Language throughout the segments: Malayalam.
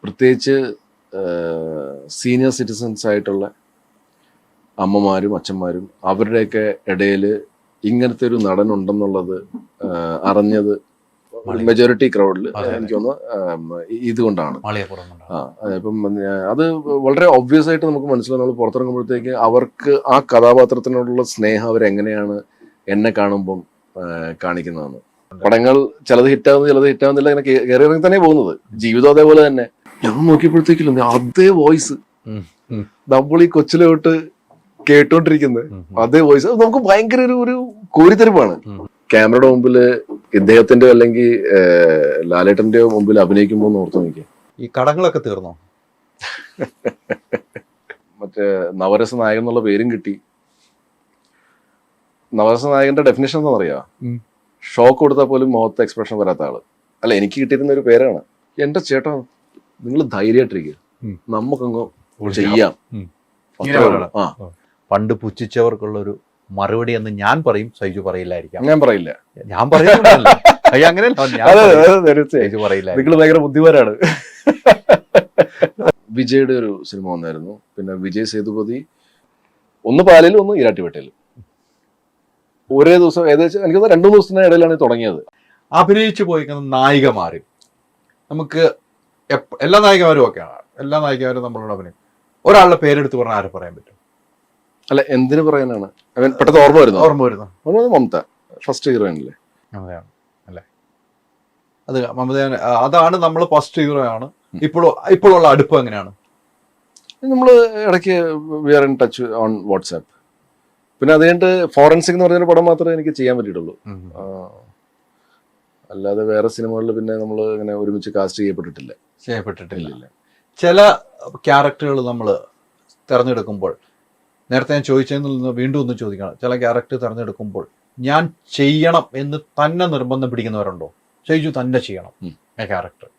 പ്രത്യേകിച്ച് സീനിയർ സിറ്റിസൺസ് ആയിട്ടുള്ള അമ്മമാരും അച്ഛന്മാരും അവരുടെയൊക്കെ ഇടയിൽ ഇങ്ങനത്തെ ഒരു നടനുണ്ടെന്നുള്ളത് അറിഞ്ഞത് മെജോറിറ്റി ക്രൗഡിൽ എനിക്ക് തോന്നുന്നു ഇതുകൊണ്ടാണ്. ഇപ്പം അത് വളരെ ഒബ്വിയസ് ആയിട്ട് നമുക്ക് മനസ്സിലാവും. നമ്മൾ പുറത്തിറങ്ങുമ്പോഴത്തേക്ക് അവർക്ക് ആ കഥാപാത്രത്തിനോടുള്ള സ്നേഹം അവരെങ്ങനെയാണ് എന്നെ കാണുമ്പം കാണിക്കുന്നതെന്ന്. പടങ്ങൾ ചിലത് ഹിറ്റാവുന്നില്ല ഇങ്ങനെ കയറി ഇറങ്ങി തന്നെ പോകുന്നത്. ജീവിതം അതേപോലെ തന്നെ. ഞാൻ നോക്കിയപ്പോഴത്തേക്കില്ല അതേ വോയിസ് നമ്മൾ ഈ കൊച്ചിലോട്ട് കേട്ടോണ്ടിരിക്കുന്നത് അതേ വോയിസ്. നമുക്ക് ഭയങ്കര ഒരു കോരിത്തെരിപ്പാണ്. ക്യാമറയുടെ മുമ്പില് ഇദ്ദേഹത്തിന്റെ അല്ലെങ്കിൽ ലാലേട്ടന്റെയോ മുമ്പിൽ അഭിനയിക്കുമ്പോ ഓർത്തു നോക്കിയാൽ ഈ കടങ്ങളൊക്കെ തീർന്നോ? മറ്റേ നവരസ നായകൻ എന്നുള്ള പേരും കിട്ടി. നവരസ നായകന്റെ ഡെഫിനേഷൻ എന്താ പറയാ? ഷോക്ക് കൊടുത്താൽ പോലും മുഖത്ത് എക്സ്പ്രഷൻ വരാത്ത ആള്. അല്ല, എനിക്ക് കിട്ടിയിരുന്ന ഒരു പേരാണ്. എന്റെ ചേട്ടാ, നിങ്ങൾ ധൈര്യമായിട്ടിരിക്കുക, നമുക്കങ്ങ് ചെയ്യാം. പണ്ട് പുച്ഛിച്ചവർക്കുള്ള ഒരു മറുപടി എന്ന് ഞാൻ പറയും, സൈജു പറയില്ലായിരിക്കാം. ഞാൻ പറയില്ല, ഞാൻ പറയുന്നില്ല. നിങ്ങൾ ഭയങ്കര ബുദ്ധിമാരാണ്. വിജയുടെ ഒരു സിനിമ വന്നായിരുന്നു. പിന്നെ വിജയ് സേതുപതി, ഒന്ന് പാലയിലും ഒന്ന് ഈരാട്ടുപേട്ടയിലും. ഒരേ ദിവസം ഏകദേശം എനിക്ക് 2-3 ദിവസത്തിന് ഇടയിലാണ് തുടങ്ങിയത്. അഭിനയിച്ചു പോയിക്കുന്ന നായികമാര് നമുക്ക് എല്ലാ നായികമാരും ഒക്കെയാണ്. എല്ലാ നായികമാരും നമ്മളോട് അഭിനയം. ഒരാളുടെ പേരെടുത്ത് പറഞ്ഞാൽ ആരെ പറയാൻ പറ്റും? അല്ല, എന്തിനു പറയാനാണ്? പെട്ടെന്ന് ഓർമ്മ വരുന്നു. മമത ഫസ്റ്റ് ഹീറോയിനല്ലേ? മമതയാണ് അല്ലേ? അത് മമതയാണ്. അതാണ് നമ്മൾ ഫസ്റ്റ് ഹീറോ ആണ്. ഇപ്പോഴുള്ള അടുപ്പം എങ്ങനെയാണ്? നമ്മൾ ഇടയ്ക്ക് we are in touch on WhatsApp. പിന്നെ അത് കഴിഞ്ഞിട്ട് ഫോറൻസിക് എന്ന് പറഞ്ഞൊരു പടം മാത്രമേ എനിക്ക് ചെയ്യാൻ പറ്റിയിട്ടുള്ളൂ. അല്ലാതെ വേറെ സിനിമകളിൽ പിന്നെ നമ്മൾ ഇങ്ങനെ ഒരുമിച്ച് കാസ്റ്റ് ചെയ്യപ്പെട്ടിട്ടില്ല. ചില ക്യാരക്ടറുകൾ നമ്മൾ തിരഞ്ഞെടുക്കുമ്പോൾ, നേരത്തെ ഞാൻ ചോദിച്ചതിൽ നിന്ന് വീണ്ടും ഒന്ന് ചോദിക്കണം, ചില ക്യാരക്ടർ തിരഞ്ഞെടുക്കുമ്പോൾ ഞാൻ ചെയ്യണം എന്ന് തന്നെ നിർബന്ധം പിടിക്കുന്നവരുണ്ടോ? ഷൈജു തന്നെ ചെയ്യണം ആ ക്യാരക്ടർ,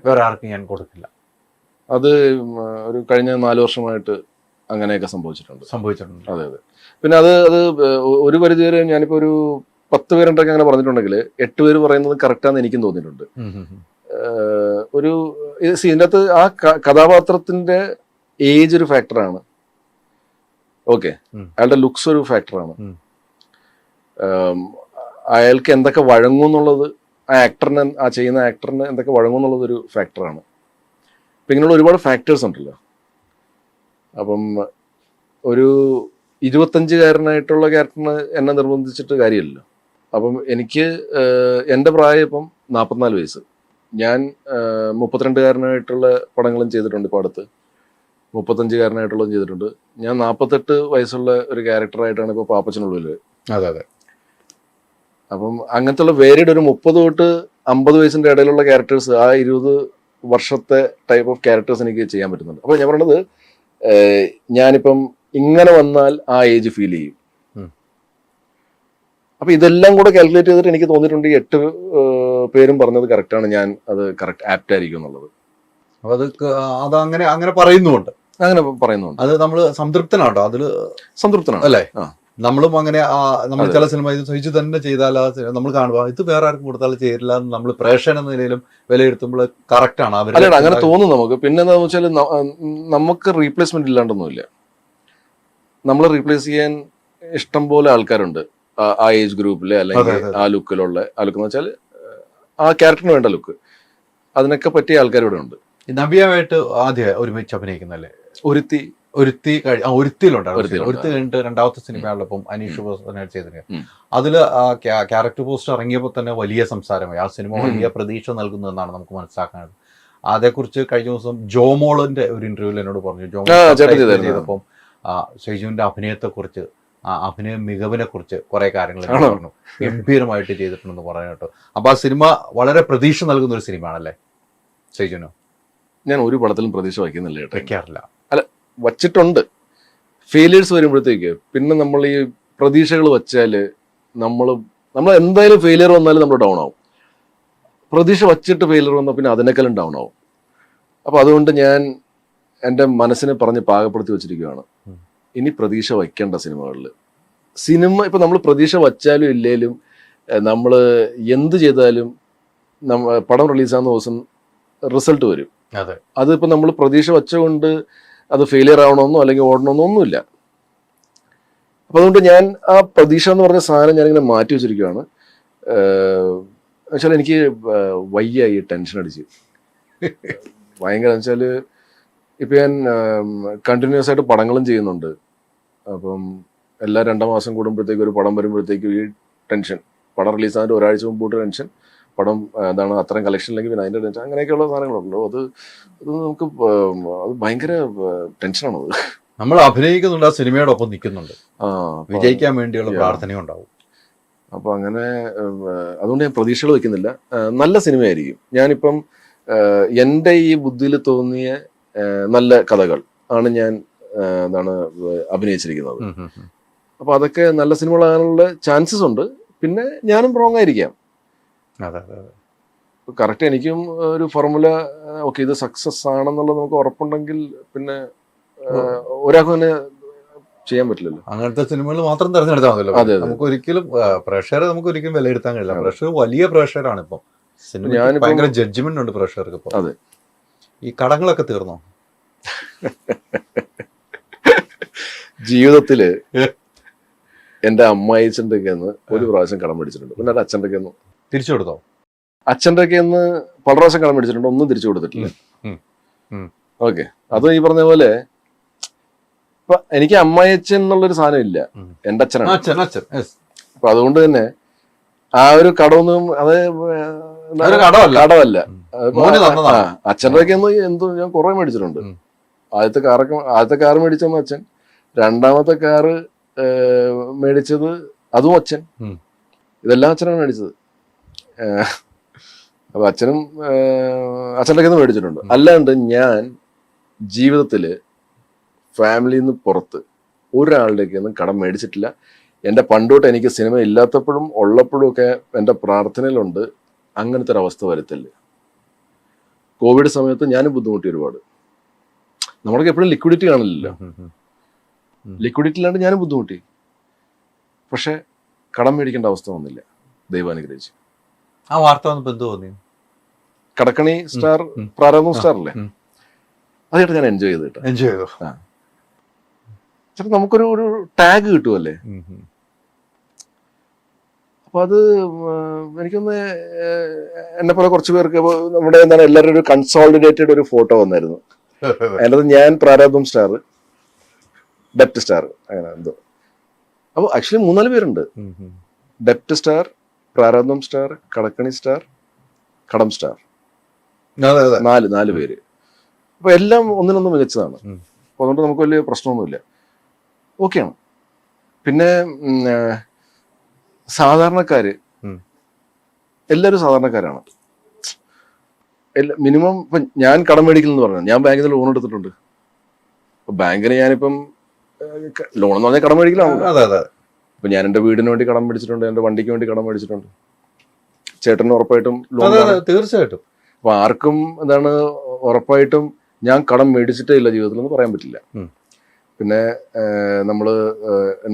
വേറെ ആർക്കും ഞാൻ കൊടുക്കില്ല. അത് ഒരു കഴിഞ്ഞ 4 വർഷമായിട്ട് അങ്ങനെയൊക്കെ സംഭവിച്ചിട്ടുണ്ട്. അതെ. പിന്നെ അത് ഒരു പരിധി വരെ ഞാനിപ്പോ ഒരു 10 പേരുണ്ടൊക്കെ അങ്ങനെ പറഞ്ഞിട്ടുണ്ടെങ്കിൽ 8 പേര് പറയുന്നത് കറക്റ്റാന്ന് എനിക്കും തോന്നിയിട്ടുണ്ട്. ഒരു ഇതിൻ്റെ അകത്ത് ആ കഥാപാത്രത്തിന്റെ ഏജ് ഒരു ഫാക്ടറാണ്. ഓക്കെ, അയാളുടെ ലുക്സ് ഒരു ഫാക്ടറാണ്. അയാൾക്ക് എന്തൊക്കെ വഴങ്ങും എന്നുള്ളത്, ആ ചെയ്യുന്ന ആക്ടറിന് എന്തൊക്കെ വഴങ്ങും എന്നുള്ളത് ഒരു ഫാക്ടറാണ്. അപ്പം ഇങ്ങനെയുള്ള ഒരുപാട് ഫാക്ടേഴ്സ് ഉണ്ടല്ലോ. അപ്പം ഒരു 25-കാരനായിട്ടുള്ള ക്യാരക്ടറിന് എന്നെ നിർബന്ധിച്ചിട്ട് കാര്യമില്ലല്ലോ. അപ്പം എനിക്ക് എൻ്റെ പ്രായം ഇപ്പം 44 വയസ്സ്. ഞാൻ 32-കാരനായിട്ടുള്ള പടങ്ങളും ചെയ്തിട്ടുണ്ട്. ഇപ്പോൾ അടുത്ത് 35-കാരനായിട്ടുള്ളതും ചെയ്തിട്ടുണ്ട്. ഞാൻ 48 വയസ്സുള്ള ഒരു ക്യാരക്ടറായിട്ടാണ് ഇപ്പോൾ പാപ്പച്ചനുള്ളിൽ. അതെ. അപ്പം അങ്ങനത്തെ ഉള്ള വേരിഡ് ഒരു 30 തൊട്ട് 50 വയസ്സിന്റെ ഇടയിലുള്ള ക്യാരക്ടേഴ്സ്, ആ 20 വർഷത്തെ ടൈപ്പ് ഓഫ് ക്യാരക്ടേഴ്സ് എനിക്ക് ചെയ്യാൻ പറ്റുന്നുണ്ട്. അപ്പോൾ ഞാൻ പറയണത്, ഞാനിപ്പം ഇങ്ങനെ വന്നാൽ ആ ഏജ് ഫീൽ ചെയ്യും. അപ്പൊ ഇതെല്ലാം കൂടെ കാൽക്കുലേറ്റ് ചെയ്തിട്ട് എനിക്ക് തോന്നിയിട്ടുണ്ട് ഈ 8 പേരും പറഞ്ഞത് കറക്റ്റാണ്, ഞാൻ അത് കറക്റ്റ് ആപ്റ്റ് ആയിരിക്കും എന്നുള്ളത്. അപ്പൊ അത് അങ്ങനെ പറയുന്നുണ്ട്. അത് നമ്മൾ സംതൃപ്തനാട്ടോ, അതില് സംതൃപ്തനാണ് അല്ലേ? നമ്മളും അങ്ങനെ നമ്മൾ ചില സിനിമ ഇത് സഹിച്ചു തന്നെ ചെയ്താൽ നമ്മൾ കാണുക, ഇത് വേറെ ആർക്കും കൊടുത്താൽ ചെയ്യില്ല എന്ന് നമ്മൾ പ്രേക്ഷകൻ എന്ന നിലയിലും വിലയിരുത്തുമ്പോൾ കറക്റ്റാണ്. അങ്ങനെ തോന്നും നമുക്ക്. പിന്നെ എന്താണെന്ന് വെച്ചാൽ നമുക്ക് റീപ്ലേസ്മെന്റ് ഇല്ലാണ്ടൊന്നുമില്ല. നമ്മൾ റീപ്ലേസ് ചെയ്യാൻ ഇഷ്ടം പോലെ ആൾക്കാരുണ്ട് ആ ഏജ് ഗ്രൂപ്പില്, അല്ലെങ്കിൽ ആ ലുക്കിലുള്ള ലുക്ക് എന്ന് വെച്ചാൽ ആ ക്യാരക്ടറിന് വേണ്ട ലുക്ക്, അതിനൊക്കെ പറ്റിയ ആൾക്കാർ ഇവിടെ ഉണ്ട്. നവ്യമായിട്ട് ആദ്യം ഒരുമിച്ച് അഭിനയിക്കുന്നല്ലേ? ഒരുത്തിയിലുണ്ടായിരുന്നു. ഒരുത്തി കഴിഞ്ഞിട്ട് രണ്ടാമത്തെ സിനിമയുള്ളപ്പം അനീഷ് ബോസ് ചെയ്തിരുന്നത്. അതില് ക്യാരക്ടർ പോസ്റ്റ് ഇറങ്ങിയപ്പോൾ തന്നെ വലിയ സംസാരമായി. ആ സിനിമ വലിയ പ്രതീക്ഷ നൽകുന്നതെന്നാണ് നമുക്ക് മനസ്സിലാക്കുന്നത്. അതേക്കുറിച്ച് കഴിഞ്ഞ ദിവസം ജോമോളിന്റെ ഒരു ഇന്റർവ്യൂവിൽ എന്നോട് പറഞ്ഞു. ജോമോൾ ചെയ്തപ്പം ഷൈജുവിന്റെ അഭിനയത്തെക്കുറിച്ച്, അഭിനയ മികവിനെ കുറിച്ച് കുറെ കാര്യങ്ങൾ പറഞ്ഞു. ഗംഭീരമായിട്ട് ചെയ്തിട്ടുണ്ടെന്ന് പറഞ്ഞു കേട്ടോ. അപ്പൊ ആ സിനിമ വളരെ പ്രതീക്ഷ നൽകുന്ന ഒരു സിനിമയാണല്ലേ ഷൈജുനോ? ഞാൻ ഒരു പടത്തിലും പ്രതീക്ഷ വയ്ക്കാറില്ല. അല്ല, വച്ചിട്ടുണ്ട്. ഫെയിലിയേഴ്സ് വരുമ്പോഴത്തേക്ക് പിന്നെ നമ്മൾ ഈ പ്രതീക്ഷകൾ വച്ചാല് നമ്മൾ എന്തായാലും ഫെയിലിയർ വന്നാലും നമ്മൾ ഡൗൺ ആവും. പ്രതീക്ഷ വച്ചിട്ട് ഫെയിലിയർ വന്നാൽ പിന്നെ അതിനേക്കാളും ഡൗൺ ആവും. അപ്പൊ അതുകൊണ്ട് ഞാൻ എൻ്റെ മനസ്സിനെ പറഞ്ഞ് പാകപ്പെടുത്തി വെച്ചിരിക്കുകയാണ്, ഇനി പ്രതീക്ഷ വയ്ക്കേണ്ട സിനിമകളിൽ. സിനിമ ഇപ്പൊ നമ്മൾ പ്രതീക്ഷ വച്ചാലും ഇല്ലേലും നമ്മൾ എന്ത് ചെയ്താലും പടം റിലീസാകുന്ന ദിവസം റിസൾട്ട് വരും. അതെ. അതിപ്പോൾ നമ്മൾ പ്രതീക്ഷ വെച്ചുകൊണ്ട് അത് ഫെയിലിയർ ആവണമെന്നോ അല്ലെങ്കിൽ ഓടണമെന്നോ ഒന്നുമില്ല. അപ്പോൾ അതുകൊണ്ട് ഞാൻ ആ പ്രതീക്ഷ എന്ന് പറഞ്ഞ സാധനം ഞാനിങ്ങനെ മാറ്റി വെച്ചിരിക്കുകയാണ്. വെച്ചാൽ എനിക്ക് വയ്യായി, ടെൻഷൻ അടിച്ച് ഭയങ്കര. വെച്ചാൽ ഇപ്പം ഞാൻ കണ്ടിന്യൂസ് ആയിട്ട് പടങ്ങളും ചെയ്യുന്നുണ്ട്. അപ്പം എല്ലാ 2 മാസം കൂടുമ്പോഴത്തേക്കും ഒരു പടം വരുമ്പോഴത്തേക്കും ഈ ടെൻഷൻ, പടം റിലീസായിട്ട് ഒരാഴ്ച മുമ്പോട്ട് ടെൻഷൻ, പടം എന്താണ് അത്രയും കളക്ഷൻ ഇല്ലെങ്കിൽ പിന്നെ അതിൻ്റെ ടെൻഷൻ, അങ്ങനെയൊക്കെയുള്ള സാധനങ്ങളുണ്ടല്ലോ. അത് നമുക്ക് അത് ഭയങ്കര ടെൻഷനാണത്. നമ്മൾ അഭിനയിക്കുന്നുണ്ട്, ആ സിനിമയോടൊപ്പം നിൽക്കുന്നുണ്ട്, വിജയിക്കാൻ വേണ്ടിയുള്ള പ്രാർത്ഥനയും ഉണ്ടാവും. അപ്പോൾ അങ്ങനെ അതുകൊണ്ട് ഞാൻ പ്രതീക്ഷകൾ വെക്കുന്നില്ല. നല്ല സിനിമയായിരിക്കും. ഞാനിപ്പം എൻ്റെ ഈ ബുദ്ധിയിൽ തോന്നിയ നല്ല കഥകൾ ആണ് ഞാൻ എന്താണ് അഭിനയിച്ചിരിക്കുന്നത്. അപ്പോൾ അതൊക്കെ നല്ല സിനിമകളാകാനുള്ള ചാൻസസ് ഉണ്ട്. പിന്നെ ഞാനും റോങ് ആയിരിക്കാം. കറക്റ്റ് എനിക്കും ഒരു ഫോർമുല ഓക്കെ ഇത് സക്സസ് ആണെന്നുള്ളത് നമുക്ക് ഉറപ്പുണ്ടെങ്കിൽ പിന്നെ ഒരാൾക്ക് തന്നെ ചെയ്യാൻ പറ്റില്ലല്ലോ. അങ്ങനത്തെ സിനിമകൾ മാത്രം തിരഞ്ഞെടുത്താൽ മതിയല്ലോ. അതെ, നമുക്ക് ഒരിക്കലും പ്രേക്ഷകരെ നമുക്ക് ഒരിക്കലും വിലയിരുത്താൻ കഴിയില്ല. പ്രേക്ഷകർ വലിയ പ്രേക്ഷകരാണ് ഇപ്പം. സിനിമ ഭയങ്കര ജഡ്ജ്മെന്റ് ഉണ്ട് പ്രേക്ഷകർക്ക് ഇപ്പം. അതെ. ഈ കടങ്ങളൊക്കെ തീർന്നോ? ജീവിതത്തില് എന്റെ അമ്മായിച്ചൻ്റെ ഒരു പ്രാവശ്യം കടം മേടിച്ചിട്ടുണ്ട്. പിന്നെ എന്റെ അച്ഛൻ്റെ തിരിച്ചു കൊടുത്തോ? അച്ഛൻ്റെ പല പ്രാവശ്യം കടം മേടിച്ചിട്ടുണ്ട്, ഒന്നും തിരിച്ചു കൊടുത്തിട്ടില്ല. ഓക്കെ, അത് ഈ പറഞ്ഞ പോലെ ഇപ്പൊ എനിക്ക് അമ്മായിച്ചൻ എന്നുള്ളൊരു സാധനം ഇല്ല, എന്റെ അച്ഛനാണ്. അപ്പൊ അതുകൊണ്ട് തന്നെ ആ ഒരു കടമൊന്നും അത് കടമല്ല. അച്ഛൻ്റെ എന്തോ ഞാൻ കുറെ മേടിച്ചിട്ടുണ്ട്. ആദ്യത്തെ കാറ് മേടിച്ചെന്ന് അച്ഛൻ, രണ്ടാമത്തെ കാറ് മേടിച്ചത് അതും അച്ഛൻ. ഇതെല്ലാം അച്ഛനാണ് മേടിച്ചത്. അപ്പൊ അച്ഛനും അച്ഛൻ്റെ മേടിച്ചിട്ടുണ്ട്. അല്ലാണ്ട് ഞാൻ ജീവിതത്തില് ഫാമിലിയിൽ നിന്ന് പുറത്ത് ഒരാളുടെയൊന്നും കടം മേടിച്ചിട്ടില്ല. എൻ്റെ പണ്ടോട്ട് എനിക്ക് സിനിമ ഇല്ലാത്തപ്പോഴും ഉള്ളപ്പോഴും ഒക്കെ എൻ്റെ പ്രാർത്ഥനയിലുണ്ട് അങ്ങനത്തെ ഒരു അവസ്ഥ വരുത്തില്ല. കോവിഡ് സമയത്ത് ഞാനും ബുദ്ധിമുട്ടി ഒരുപാട്. നമ്മളൊക്കെ എപ്പോഴും ലിക്വിഡിറ്റി കാണില്ലല്ലോ. ലിക്വിഡിറ്റി ഇല്ലാണ്ട് ഞാനും ബുദ്ധിമുട്ടി. പക്ഷെ കടം മേടിക്കേണ്ട അവസ്ഥ വന്നില്ല, ദൈവാനുഗ്രഹിച്ച്. ആ വാർത്ത വന്നപ്പോൾ എന്ത് തോന്നി? കടക്കണി സ്റ്റാർ, പ്രാരംഭം സ്റ്റാർ അല്ലേ, അതായിട്ട് ഞാൻ എൻജോയ് ചെയ്തു കേട്ടോ. എൻജോയ് ചെയ്തു. ചിലപ്പോൾ നമുക്കൊരു ഒരു ടാഗ് കിട്ടുമല്ലേ. അപ്പൊ അത് എനിക്കൊന്ന് എന്നെ പോലെ കുറച്ച് പേർക്ക് നമ്മുടെ എന്താണ് എല്ലാവരും ഒരു കൺസോളിഡേറ്റഡ് ഒരു ഫോട്ടോ വന്നായിരുന്നു. അതിനകത്ത് ഞാൻ പ്രാരബ്ധം സ്റ്റാർ, ഡെപ്റ്റ് സ്റ്റാർ, അങ്ങനെ എന്തോ. അപ്പോൾ ആക്ച്വലി 3-4 പേരുണ്ട്. ഡെപ്റ്റ് സ്റ്റാർ, പ്രാരബ്ധം സ്റ്റാർ, കടക്കണി സ്റ്റാർ, കടം സ്റ്റാർ, 4 പേര്. അപ്പൊ എല്ലാം ഒന്നിനൊന്നും മികച്ചതാണ്. അപ്പൊ അതുകൊണ്ട് നമുക്ക് വലിയ പ്രശ്നമൊന്നുമില്ല, ഓക്കെയാണ്. പിന്നെ സാധാരണക്കാര് എല്ലാവരും സാധാരണക്കാരാണ്. മിനിമം ഇപ്പം ഞാൻ കടം മേടിക്കില്ലെന്ന് പറഞ്ഞു, ഞാൻ ബാങ്കിൽ നിന്ന് ലോൺ എടുത്തിട്ടുണ്ട്. അപ്പൊ ബാങ്കിന് ഞാനിപ്പം ലോൺ എന്ന് പറഞ്ഞാൽ കടം മേടിക്കലാണല്ലോ. ഇപ്പൊ ഞാൻ എൻ്റെ വീടിന് വേണ്ടി കടം മേടിച്ചിട്ടുണ്ട്, എൻ്റെ വണ്ടിക്ക് വേണ്ടി കടം മേടിച്ചിട്ടുണ്ട്. ചേട്ടന് ഉറപ്പായിട്ടും ലോൺ, തീർച്ചയായിട്ടും. അപ്പൊ ആർക്കും എന്താണ് ഉറപ്പായിട്ടും ഞാൻ കടം മേടിച്ചിട്ടേ ഇല്ല ജീവിതത്തിൽ എന്ന് പറയാൻ പറ്റില്ല. പിന്നെ നമ്മൾ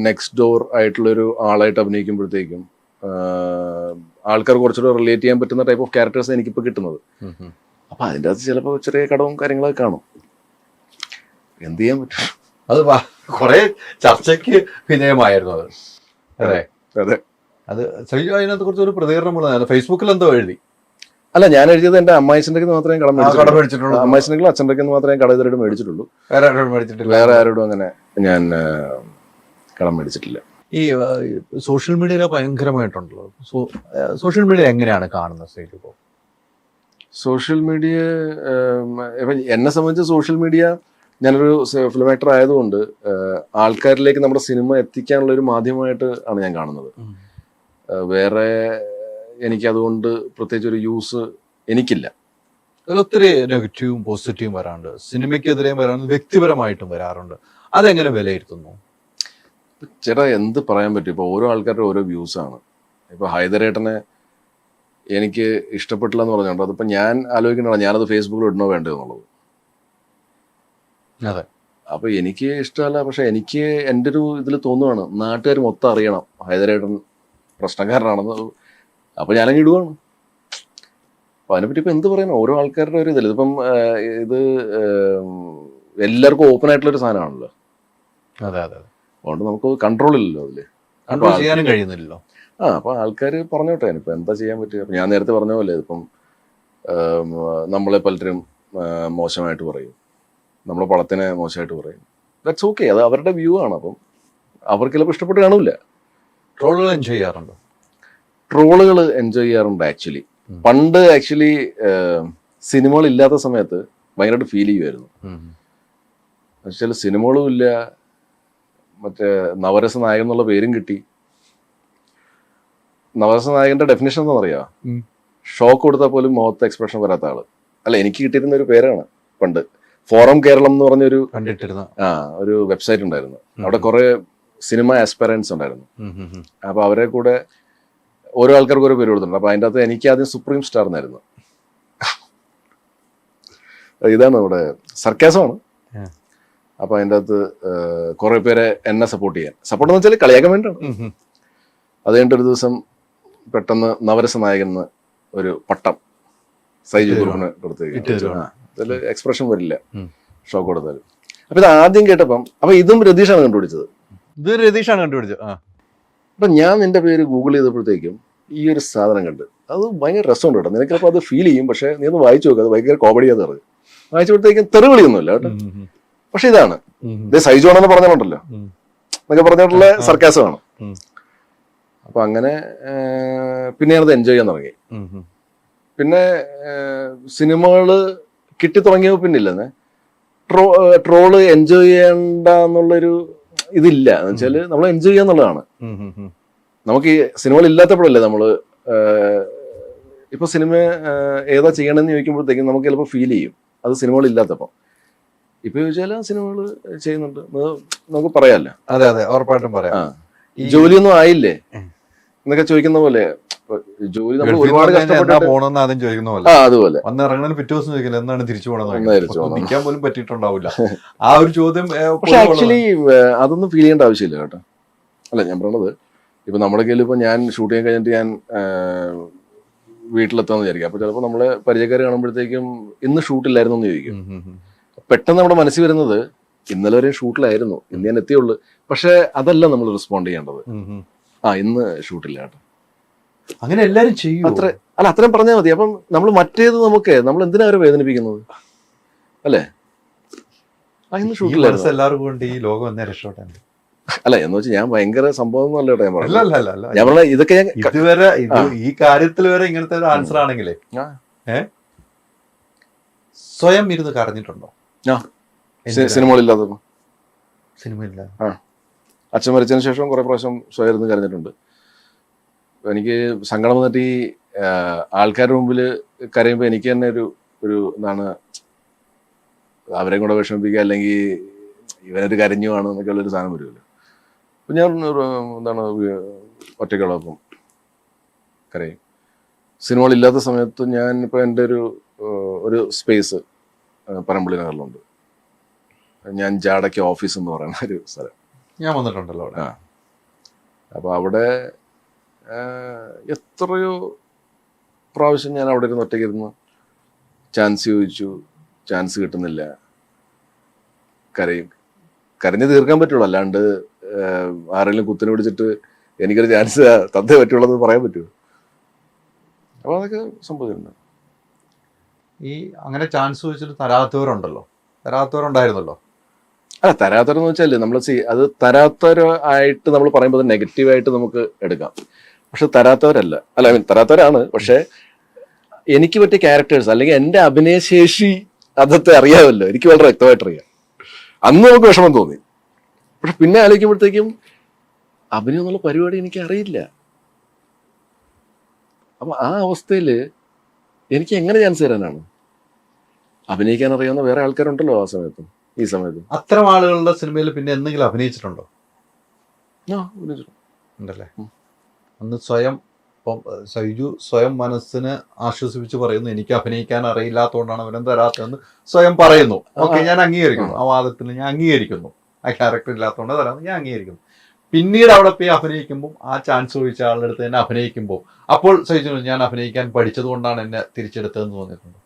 നെക്സ്റ്റ് ഡോർ ആയിട്ടുള്ളൊരു ആളായിട്ട് അഭിനയിക്കുമ്പോഴത്തേക്കും ആൾക്കാർ കുറച്ചുകൂടെ റിലേറ്റ് ചെയ്യാൻ പറ്റുന്ന ടൈപ്പ് ഓഫ് ക്യാരക്ടേഴ്സ് എനിക്കിപ്പോൾ കിട്ടുന്നത്. അപ്പൊ അതിൻ്റെ അകത്ത് ചിലപ്പോൾ ചെറിയ കടവും കാര്യങ്ങളൊക്കെ കാണും. എന്ത് ചെയ്യാൻ പറ്റും? അത് കുറെ ചർച്ചയ്ക്ക് വിധേയമായിരുന്നു അത്. അതെ അതെ. അത് അതിനകത്ത് കുറച്ചൊരു പ്രതികരണം ഫേസ്ബുക്കിൽ എന്തോ എഴുതി. അല്ല, ഞാൻ എഴുതിയത് എൻ്റെ അമ്മായിച്ചൻ്റെ മാത്രമേ കടം മേടിച്ചിട്ടുള്ളൂ. അമ്മായിച്ചൻ്റെ അച്ഛൻ്റെ മാത്രമേ കട ഇതുവരെ മേടിച്ചിട്ടുള്ളൂ. വേറെ ആരോടും അങ്ങനെ ഞാൻ കടം മേടിച്ചിട്ടില്ല. ഈ സോഷ്യൽ മീഡിയയിലെ ഭയങ്കരമായിട്ടുണ്ടല്ലോ. സോഷ്യൽ മീഡിയ എങ്ങനെയാണ് കാണുന്നത് സ്റ്റേജ്? ഇപ്പോൾ സോഷ്യൽ മീഡിയ ഇപ്പം എന്നെ സംബന്ധിച്ച് സോഷ്യൽ മീഡിയ, ഞാനൊരു ഫിലിം ആക്ടർ ആയതുകൊണ്ട് ആൾക്കാരിലേക്ക് നമ്മുടെ സിനിമ എത്തിക്കാനുള്ള ഒരു മാധ്യമമായിട്ട് ആണ് ഞാൻ കാണുന്നത്. വേറെ എനിക്ക് അതുകൊണ്ട് പ്രത്യേകിച്ച് ഒരു യൂസ് എനിക്കില്ല. ഒത്തിരി നെഗറ്റീവും പോസിറ്റീവും വരാറുണ്ട്, സിനിമയ്ക്കെതിരെയും വരാറുണ്ട്, വ്യക്തിപരമായിട്ടും വരാറുണ്ട്. അതെങ്ങനെ വിലയിരുത്തുന്നു? ചേട്ടാ, എന്ത് പറയാൻ പറ്റും? ഇപ്പോൾ ഓരോ ആൾക്കാരുടെ ഓരോ വ്യൂസാണ്. ഇപ്പോൾ ഹൈദരേട്ടനെ എനിക്ക് ഇഷ്ടപ്പെട്ടില്ല എന്ന് പറഞ്ഞുകൊണ്ട് അതിപ്പോൾ ഞാൻ ആലോചിക്കണോ ഞാനത് ഫേസ്ബുക്കിൽ ഇടണോ വേണ്ടോ എന്നുള്ളത്. അതെ. അപ്പോൾ എനിക്ക് ഇഷ്ടമല്ല. പക്ഷെ എനിക്ക് എൻ്റെ ഒരു ഇതിൽ തോന്നുവാണ് നാട്ടുകാർ മൊത്തം അറിയണം ഹൈദരേട്ടൻ പ്രശ്നക്കാരനാണെന്ന്. അപ്പോൾ ഞാനങ്ങ് ഇടുവാണ്. അതിനെപ്പറ്റി ഇപ്പൊ എന്ത് പറയാൻ, ഓരോ ആൾക്കാരുടെ ഒരു ഇതില്ല. ഇതിപ്പം ഇത് എല്ലാവർക്കും ഓപ്പൺ ആയിട്ടുള്ള ഒരു സാധനമാണല്ലോ. അതെ അതെ, അതുകൊണ്ട് നമുക്ക് കൺട്രോൾ ഇല്ലല്ലോ അതില്. കൺട്രോൾ ചെയ്യാനും കഴിയുന്നില്ലല്ലോ. അപ്പൊ ആൾക്കാർ പറഞ്ഞോട്ടെ, ഇപ്പൊ എന്താ ചെയ്യാൻ പറ്റുക. അപ്പൊ ഞാൻ നേരത്തെ പറഞ്ഞ പോലെ ഇപ്പം നമ്മളെ പലരും മോശമായിട്ട് പറയും, നമ്മളെ പടത്തിനെ മോശമായിട്ട് പറയും. ദാറ്റ്സ് ഓക്കെ, അത് അവരുടെ വ്യൂ ആണ്. അപ്പം അവർക്ക് ചിലപ്പോൾ ഇഷ്ടപ്പെട്ട് കാണില്ല. ട്രോളുകൾ എൻജോയ് ചെയ്യാറുണ്ടോ? ട്രോളുകൾ എൻജോയ് ചെയ്യാറുണ്ട് ആക്ച്വലി. പണ്ട് ആക്ച്വലി സിനിമകൾ ഇല്ലാത്ത സമയത്ത് ഭയങ്കരമായിട്ട് ഫീൽ ചെയ്യുമായിരുന്നു. എന്നുവെച്ചാൽ സിനിമകളും ഇല്ല, മറ്റേ നവരസ നായകൻ എന്നുള്ള പേരും കിട്ടി. നവരസ നായകന്റെ ഡെഫിനേഷൻ എന്താണെന്ന് അറിയാം? ഷോക്ക് കൊടുത്താൽ പോലും മുഖത്ത് എക്സ്പ്രഷൻ വരാത്ത ആള്. അല്ല, എനിക്ക് കിട്ടിയിരുന്ന ഒരു പേരാണ് പണ്ട്. ഫോറം കേരളം എന്ന് പറഞ്ഞൊരു ഒരു വെബ്സൈറ്റ് ഉണ്ടായിരുന്നു. അവിടെ കുറെ സിനിമ ആസ്പെറൻസ് ഉണ്ടായിരുന്നു. അപ്പൊ അവരെ കൂടെ ഓരോ ആൾക്കാർക്ക് ഓരോ പേര് കൊടുത്തിട്ടുണ്ട്. അപ്പൊ അതിൻ്റെ അകത്ത് എനിക്ക് ആദ്യം സുപ്രീം സ്റ്റാർ എന്നായിരുന്നു. ഇതാണ് നമ്മുടെ സർക്കാസമാണ്. അപ്പൊ അതിൻ്റെ അകത്ത് കുറെ പേരെ എന്നെ സപ്പോർട്ട് എന്ന് വെച്ചാൽ കളിയാക്കാൻ വേണ്ടിയാണ്. അത് കഴിഞ്ഞിട്ട് ഒരു ദിവസം പെട്ടെന്ന് നവരസ നായകൻ എന്ന് ഒരു പട്ടം സൈജു ഗ്രൂപ്പിന് കൊടുത്തേക്ക്. അതില് എക്സ്പ്രഷൻ വരില്ല ഷോക്ക് കൊടുത്താലും. അപ്പൊ ഇത് ആദ്യം കേട്ടപ്പം, അപ്പൊ ഇതും രതീഷാണ് കണ്ടുപിടിച്ചത്. അപ്പൊ ഞാൻ നിന്റെ പേര് ഗൂഗിൾ ചെയ്തപ്പോഴത്തേക്കും ഈ ഒരു സാധനം കണ്ട് അത് ഭയങ്കര രസമുണ്ട് കേട്ടോ. നിനക്കപ്പോൾ അത് ഫീൽ ചെയ്യും, പക്ഷെ നീ ഒന്ന് വായിച്ചു നോക്കുക, അത് ഭയങ്കര കോമഡിയാന്ന് പറഞ്ഞു. വായിച്ചപ്പോഴത്തേക്കും തെറിവിളിയൊന്നുമില്ല കേട്ടോ. പക്ഷെ ഇതാണ് ഇത് സൈജു ആണെന്ന് പറഞ്ഞോണ്ടല്ലോ എന്നൊക്കെ പറഞ്ഞിട്ടുള്ള സർക്കാസമാണ്. അപ്പൊ അങ്ങനെ പിന്നെ ഞാനത് എൻജോയ് ചെയ്യാൻ തുടങ്ങി. പിന്നെ സിനിമകള് കിട്ടി തുടങ്ങിയപ്പോ പിന്നില്ലെന്നേ ട്രോള് എൻജോയ് ചെയ്യണ്ട എന്നുള്ളൊരു ഇതില്ല. എന്ന് വെച്ചാല് നമ്മൾ എൻജോയ് ചെയ്യാന്നുള്ളതാണ്. നമുക്ക് ഈ സിനിമകൾ ഇല്ലാത്തപ്പോഴല്ലേ നമ്മള് ഇപ്പൊ സിനിമ ഏതാ ചെയ്യണമെന്ന് ചോദിക്കുമ്പോഴത്തേക്കും നമുക്ക് ചിലപ്പോൾ ഫീൽ ചെയ്യും അത് സിനിമകൾ ഇല്ലാത്തപ്പോ. ഇപ്പൊ ചോദിച്ചാൽ സിനിമകൾ ചെയ്യുന്നുണ്ട് നമുക്ക് പറയാല്ല. അതെ അതെ, ഉറപ്പായിട്ടും പറയാം. ജോലിയൊന്നും ആയില്ലേ എന്നൊക്കെ ചോദിക്കുന്ന പോലെ ജോലി നമ്മൾ ഒരുപാട് പോണെന്ന് ആദ്യം ചോദിക്കുന്ന പോലെ അതുപോലെ വന്ന് ഇറങ്ങുന്ന പിറ്റേ ദിവസം ചോദിക്കില്ല എന്താണ് തിരിച്ചു പോകണമെന്ന്, നിൽക്കാൻ പോലും പറ്റിയിട്ടുണ്ടാവില്ല ആ ഒരു ചോദ്യം. പക്ഷെ ആക്ച്വലി അതൊന്നും ഫീൽ ചെയ്യേണ്ട ആവശ്യമില്ല കേട്ടോ. അല്ല ഞാൻ പറയണത്, ഇപ്പൊ നമ്മുടെ കയ്യിൽ ഇപ്പൊ ഞാൻ ഷൂട്ട് ചെയ്യാൻ കഴിഞ്ഞിട്ട് ഞാൻ വീട്ടിലെത്താന്ന് വിചാരിക്കും. അപ്പൊ ചിലപ്പോൾ നമ്മളെ പരിചയക്കാർ കാണുമ്പോഴത്തേക്കും ഇന്ന് ഷൂട്ടില്ലായിരുന്നു എന്ന് ചോദിക്കും. പെട്ടെന്ന് നമ്മുടെ മനസ്സിൽ വരുന്നത് ഇന്നലെ വരെ ഷൂട്ടിലായിരുന്നു, ഇന്ന് ഞാൻ എത്തിയുള്ളൂ. പക്ഷെ അതല്ല നമ്മൾ റെസ്പോണ്ട് ചെയ്യേണ്ടത്. ഇന്ന് ഷൂട്ടില്ല കേട്ടോ. അങ്ങനെ എല്ലാരും ചെയ്യും. അത്രയും പറഞ്ഞാൽ മതി. അപ്പം നമ്മൾ മറ്റേത് നമ്മൾ എന്തിനാ അവരെ വേദനിപ്പിക്കുന്നത് അല്ലേ? ഇന്ന് ഷൂട്ടില്ലായിരുന്നു എല്ലാവർക്കും കൊണ്ട് ഈ ലോകം എന്നേ രക്ഷപ്പെട്ടാണ്. അല്ല എന്ന് വെച്ചാൽ ഞാൻ ഭയങ്കര സംഭവം ഒന്നും അല്ല കേട്ടോ. ഞാൻ പറഞ്ഞ ഇതൊക്കെ ഇതുവരെ ഈ കാര്യത്തിൽ വരെ ഇങ്ങനത്തെ ഒരു ആൻസർ ആണെങ്കിലേ സ്വയം ഇരുന്ന് കരഞ്ഞിട്ടുണ്ടോ? സിനിമകളില്ലാത്തപ്പോ. സിനിമയില്ല. അച്ഛൻ മരിച്ചതിന് ശേഷം കുറെ പ്രാവശ്യം സ്വയം ഇരുന്ന് കരഞ്ഞിട്ടുണ്ട്. എനിക്ക് സങ്കടം വന്നിട്ട് ഈ ആൾക്കാരുടെ മുമ്പിൽ കരയുമ്പോൾ എനിക്ക് തന്നെ ഒരു എന്താണ് അവരെയും കൂടെ വിഷമിപ്പിക്കുക, അല്ലെങ്കിൽ ഇവനൊരു കരഞ്ഞുമാണ് എന്നൊക്കെ ഉള്ളൊരു സാധനം വരുമല്ലോ. അപ്പം ഞാൻ എന്താണ് ഒറ്റയ്ക്കുള്ളപ്പം കരയും. സിനിമകളില്ലാത്ത സമയത്ത് ഞാൻ ഇപ്പോൾ എൻ്റെ ഒരു സ്പേസ് പനമ്പള്ളി നഗറിലുണ്ട്. ഞാൻ ജാടയ്ക്ക് ഓഫീസ് എന്ന് പറയുന്ന ഒരു സ്ഥലം. ഞാൻ വന്നിട്ടുണ്ടല്ലോ അവിടെ. അപ്പോൾ അവിടെ എത്രയോ പ്രാവശ്യം ഞാൻ അവിടെ ഇരുന്ന് ഒറ്റയ്ക്കിരുന്ന് ചാൻസ് ചോദിച്ചു, ചാൻസ് കിട്ടുന്നില്ല, കരഞ്ഞ് തീർക്കാൻ പറ്റുള്ളൂ. അല്ലാണ്ട് ആരെങ്കിലും കുത്തിനെ പിടിച്ചിട്ട് എനിക്കൊരു ചാൻസ് തന്നേ പറ്റുള്ളൂ എന്ന് പറയാൻ പറ്റുമോ? അപ്പോൾ അതൊക്കെ സംഭവിച്ചിട്ടുണ്ട്. ഈ അങ്ങനെ ചാൻസ് ചോദിച്ചിട്ട് തരാത്തവരുണ്ടായിരുന്നല്ലോ. അല്ല, തരാത്തവരെന്ന് വെച്ചാൽ നമ്മൾ അത് തരാത്തവരായിട്ട് നമ്മൾ പറയുമ്പോൾ അത് നെഗറ്റീവായിട്ട് നമുക്ക് എടുക്കാം. പക്ഷെ തരാത്തവരല്ല, അല്ല ഐ മീൻ തരാത്തവരാണ്. പക്ഷെ എനിക്ക് പറ്റിയ ക്യാരക്ടേഴ്സ് അല്ലെങ്കിൽ എൻ്റെ അഭിനയശേഷി അതൊക്കെ അറിയാമല്ലോ, എനിക്ക് വളരെ വ്യക്തമായിട്ട് അറിയാം. അന്ന് നമുക്ക് വിഷമം തോന്നി. പക്ഷെ പിന്നെ ആലോചിക്കുമ്പോഴത്തേക്കും അഭിനയം എന്നുള്ള പരിപാടി എനിക്ക് അറിയില്ല. അപ്പൊ ആ അവസ്ഥയിൽ എനിക്ക് എങ്ങനെ ചാൻസ് തരാനാണ്? അഭിനയിക്കാൻ അറിയാവുന്ന വേറെ ആൾക്കാരുണ്ടല്ലോ ആ സമയത്തും ഈ സമയത്തും. അത്തരം ആളുകളുടെ സിനിമയിൽ പിന്നെ എന്തെങ്കിലും അഭിനയിച്ചിട്ടുണ്ടോ? ഉണ്ടല്ലേ. അന്ന് സൈജു സ്വയം മനസ്സിനെ ആശ്വസിപ്പിച്ച് പറയുന്നു, എനിക്ക് അഭിനയിക്കാൻ അറിയില്ലാത്തതുകൊണ്ടാണ് അവനും തരാത്തതെന്ന് സ്വയം പറയുന്നു. ഓക്കെ, ഞാൻ അംഗീകരിക്കുന്നു. ആ വാദത്തിന് ഞാൻ അംഗീകരിക്കുന്നു. ആ ക്യാരക്ടർ ഇല്ലാത്തതുകൊണ്ട് തരാമെന്ന് ഞാൻ അംഗീകരിക്കുന്നു. പിന്നീട് അവിടെ പോയി അഭിനയിക്കുമ്പോൾ ആ ചാൻസ് ചോദിച്ച ആളുടെ അടുത്ത് തന്നെ അഭിനയിക്കുമ്പോൾ അപ്പോൾ സഹിച്ചു ഞാൻ അഭിനയിക്കാൻ പഠിച്ചത് കൊണ്ടാണ് എന്നെ തിരിച്ചെടുത്തതെന്ന് തോന്നിയിട്ടുണ്ട്.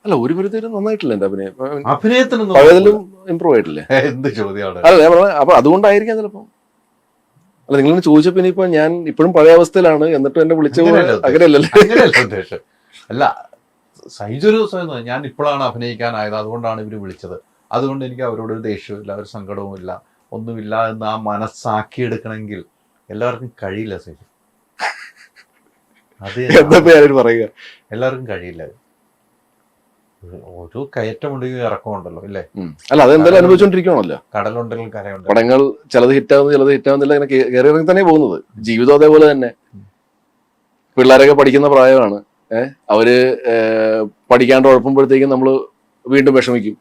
അല്ല, ഒരു പരിധിയിലും നന്നായിട്ടില്ല എന്റെ അഭിനയം. അഭിനയത്തിനൊന്നും പഴയതിലും ഇമ്പ്രൂവ് ആയിട്ടില്ലേ? എന്ത് ചോദ്യമാണ്. അല്ല ഞാൻ പറഞ്ഞത്, അപ്പൊ അതുകൊണ്ടായിരിക്കാം ചിലപ്പോ. അല്ല, നിങ്ങളിങ്ങനെ ചോദിച്ചപ്പോ ഇനിയിപ്പോ ഞാൻ ഇപ്പോഴും പഴയ അവസ്ഥയിലാണ്, എന്നിട്ടും എന്നെ വിളിച്ച അങ്ങനെയല്ലല്ലേ? അങ്ങനെയല്ല ഉദ്ദേശം. അല്ല, സൈജൊരു ഞാൻ ഇപ്പോഴാണ് അഭിനയിക്കാനായത്, അതുകൊണ്ടാണ് ഇവര് വിളിച്ചത്, അതുകൊണ്ട് എനിക്ക് അവരോടൊരു ദേഷ്യവും ഒരു സങ്കടവും ഇല്ല, ഒന്നുമില്ല എന്ന് ആ മനസ്സാക്കിയെടുക്കണമെങ്കിൽ എല്ലാവർക്കും കഴിയില്ല സൈജു. അത് പറയുക, എല്ലാവർക്കും കഴിയില്ല. ഒരു കയറ്റമുണ്ടെങ്കിൽ ഇറക്കമുണ്ടല്ലോ അല്ലേ? അല്ല, അതെന്തായാലും അനുഭവിച്ചോണ്ടിരിക്കണല്ലോ. കടലുണ്ടെങ്കിൽ കരയുണ്ട്. പടങ്ങൾ ചിലത് ഹിറ്റാവുന്നു, ചിലത് ഹിറ്റാവുന്നില്ല, ഇങ്ങനെ കയറി ഇറങ്ങി തന്നെ പോകുന്നത്. ജീവിതം അതേപോലെ തന്നെ. പിള്ളേരൊക്കെ പഠിക്കുന്ന പ്രായമാണ്. അവര് പഠിക്കാണ്ട് ഉഴപ്പുമ്പോഴത്തേക്കും നമ്മൾ വീണ്ടും വിഷമിക്കും.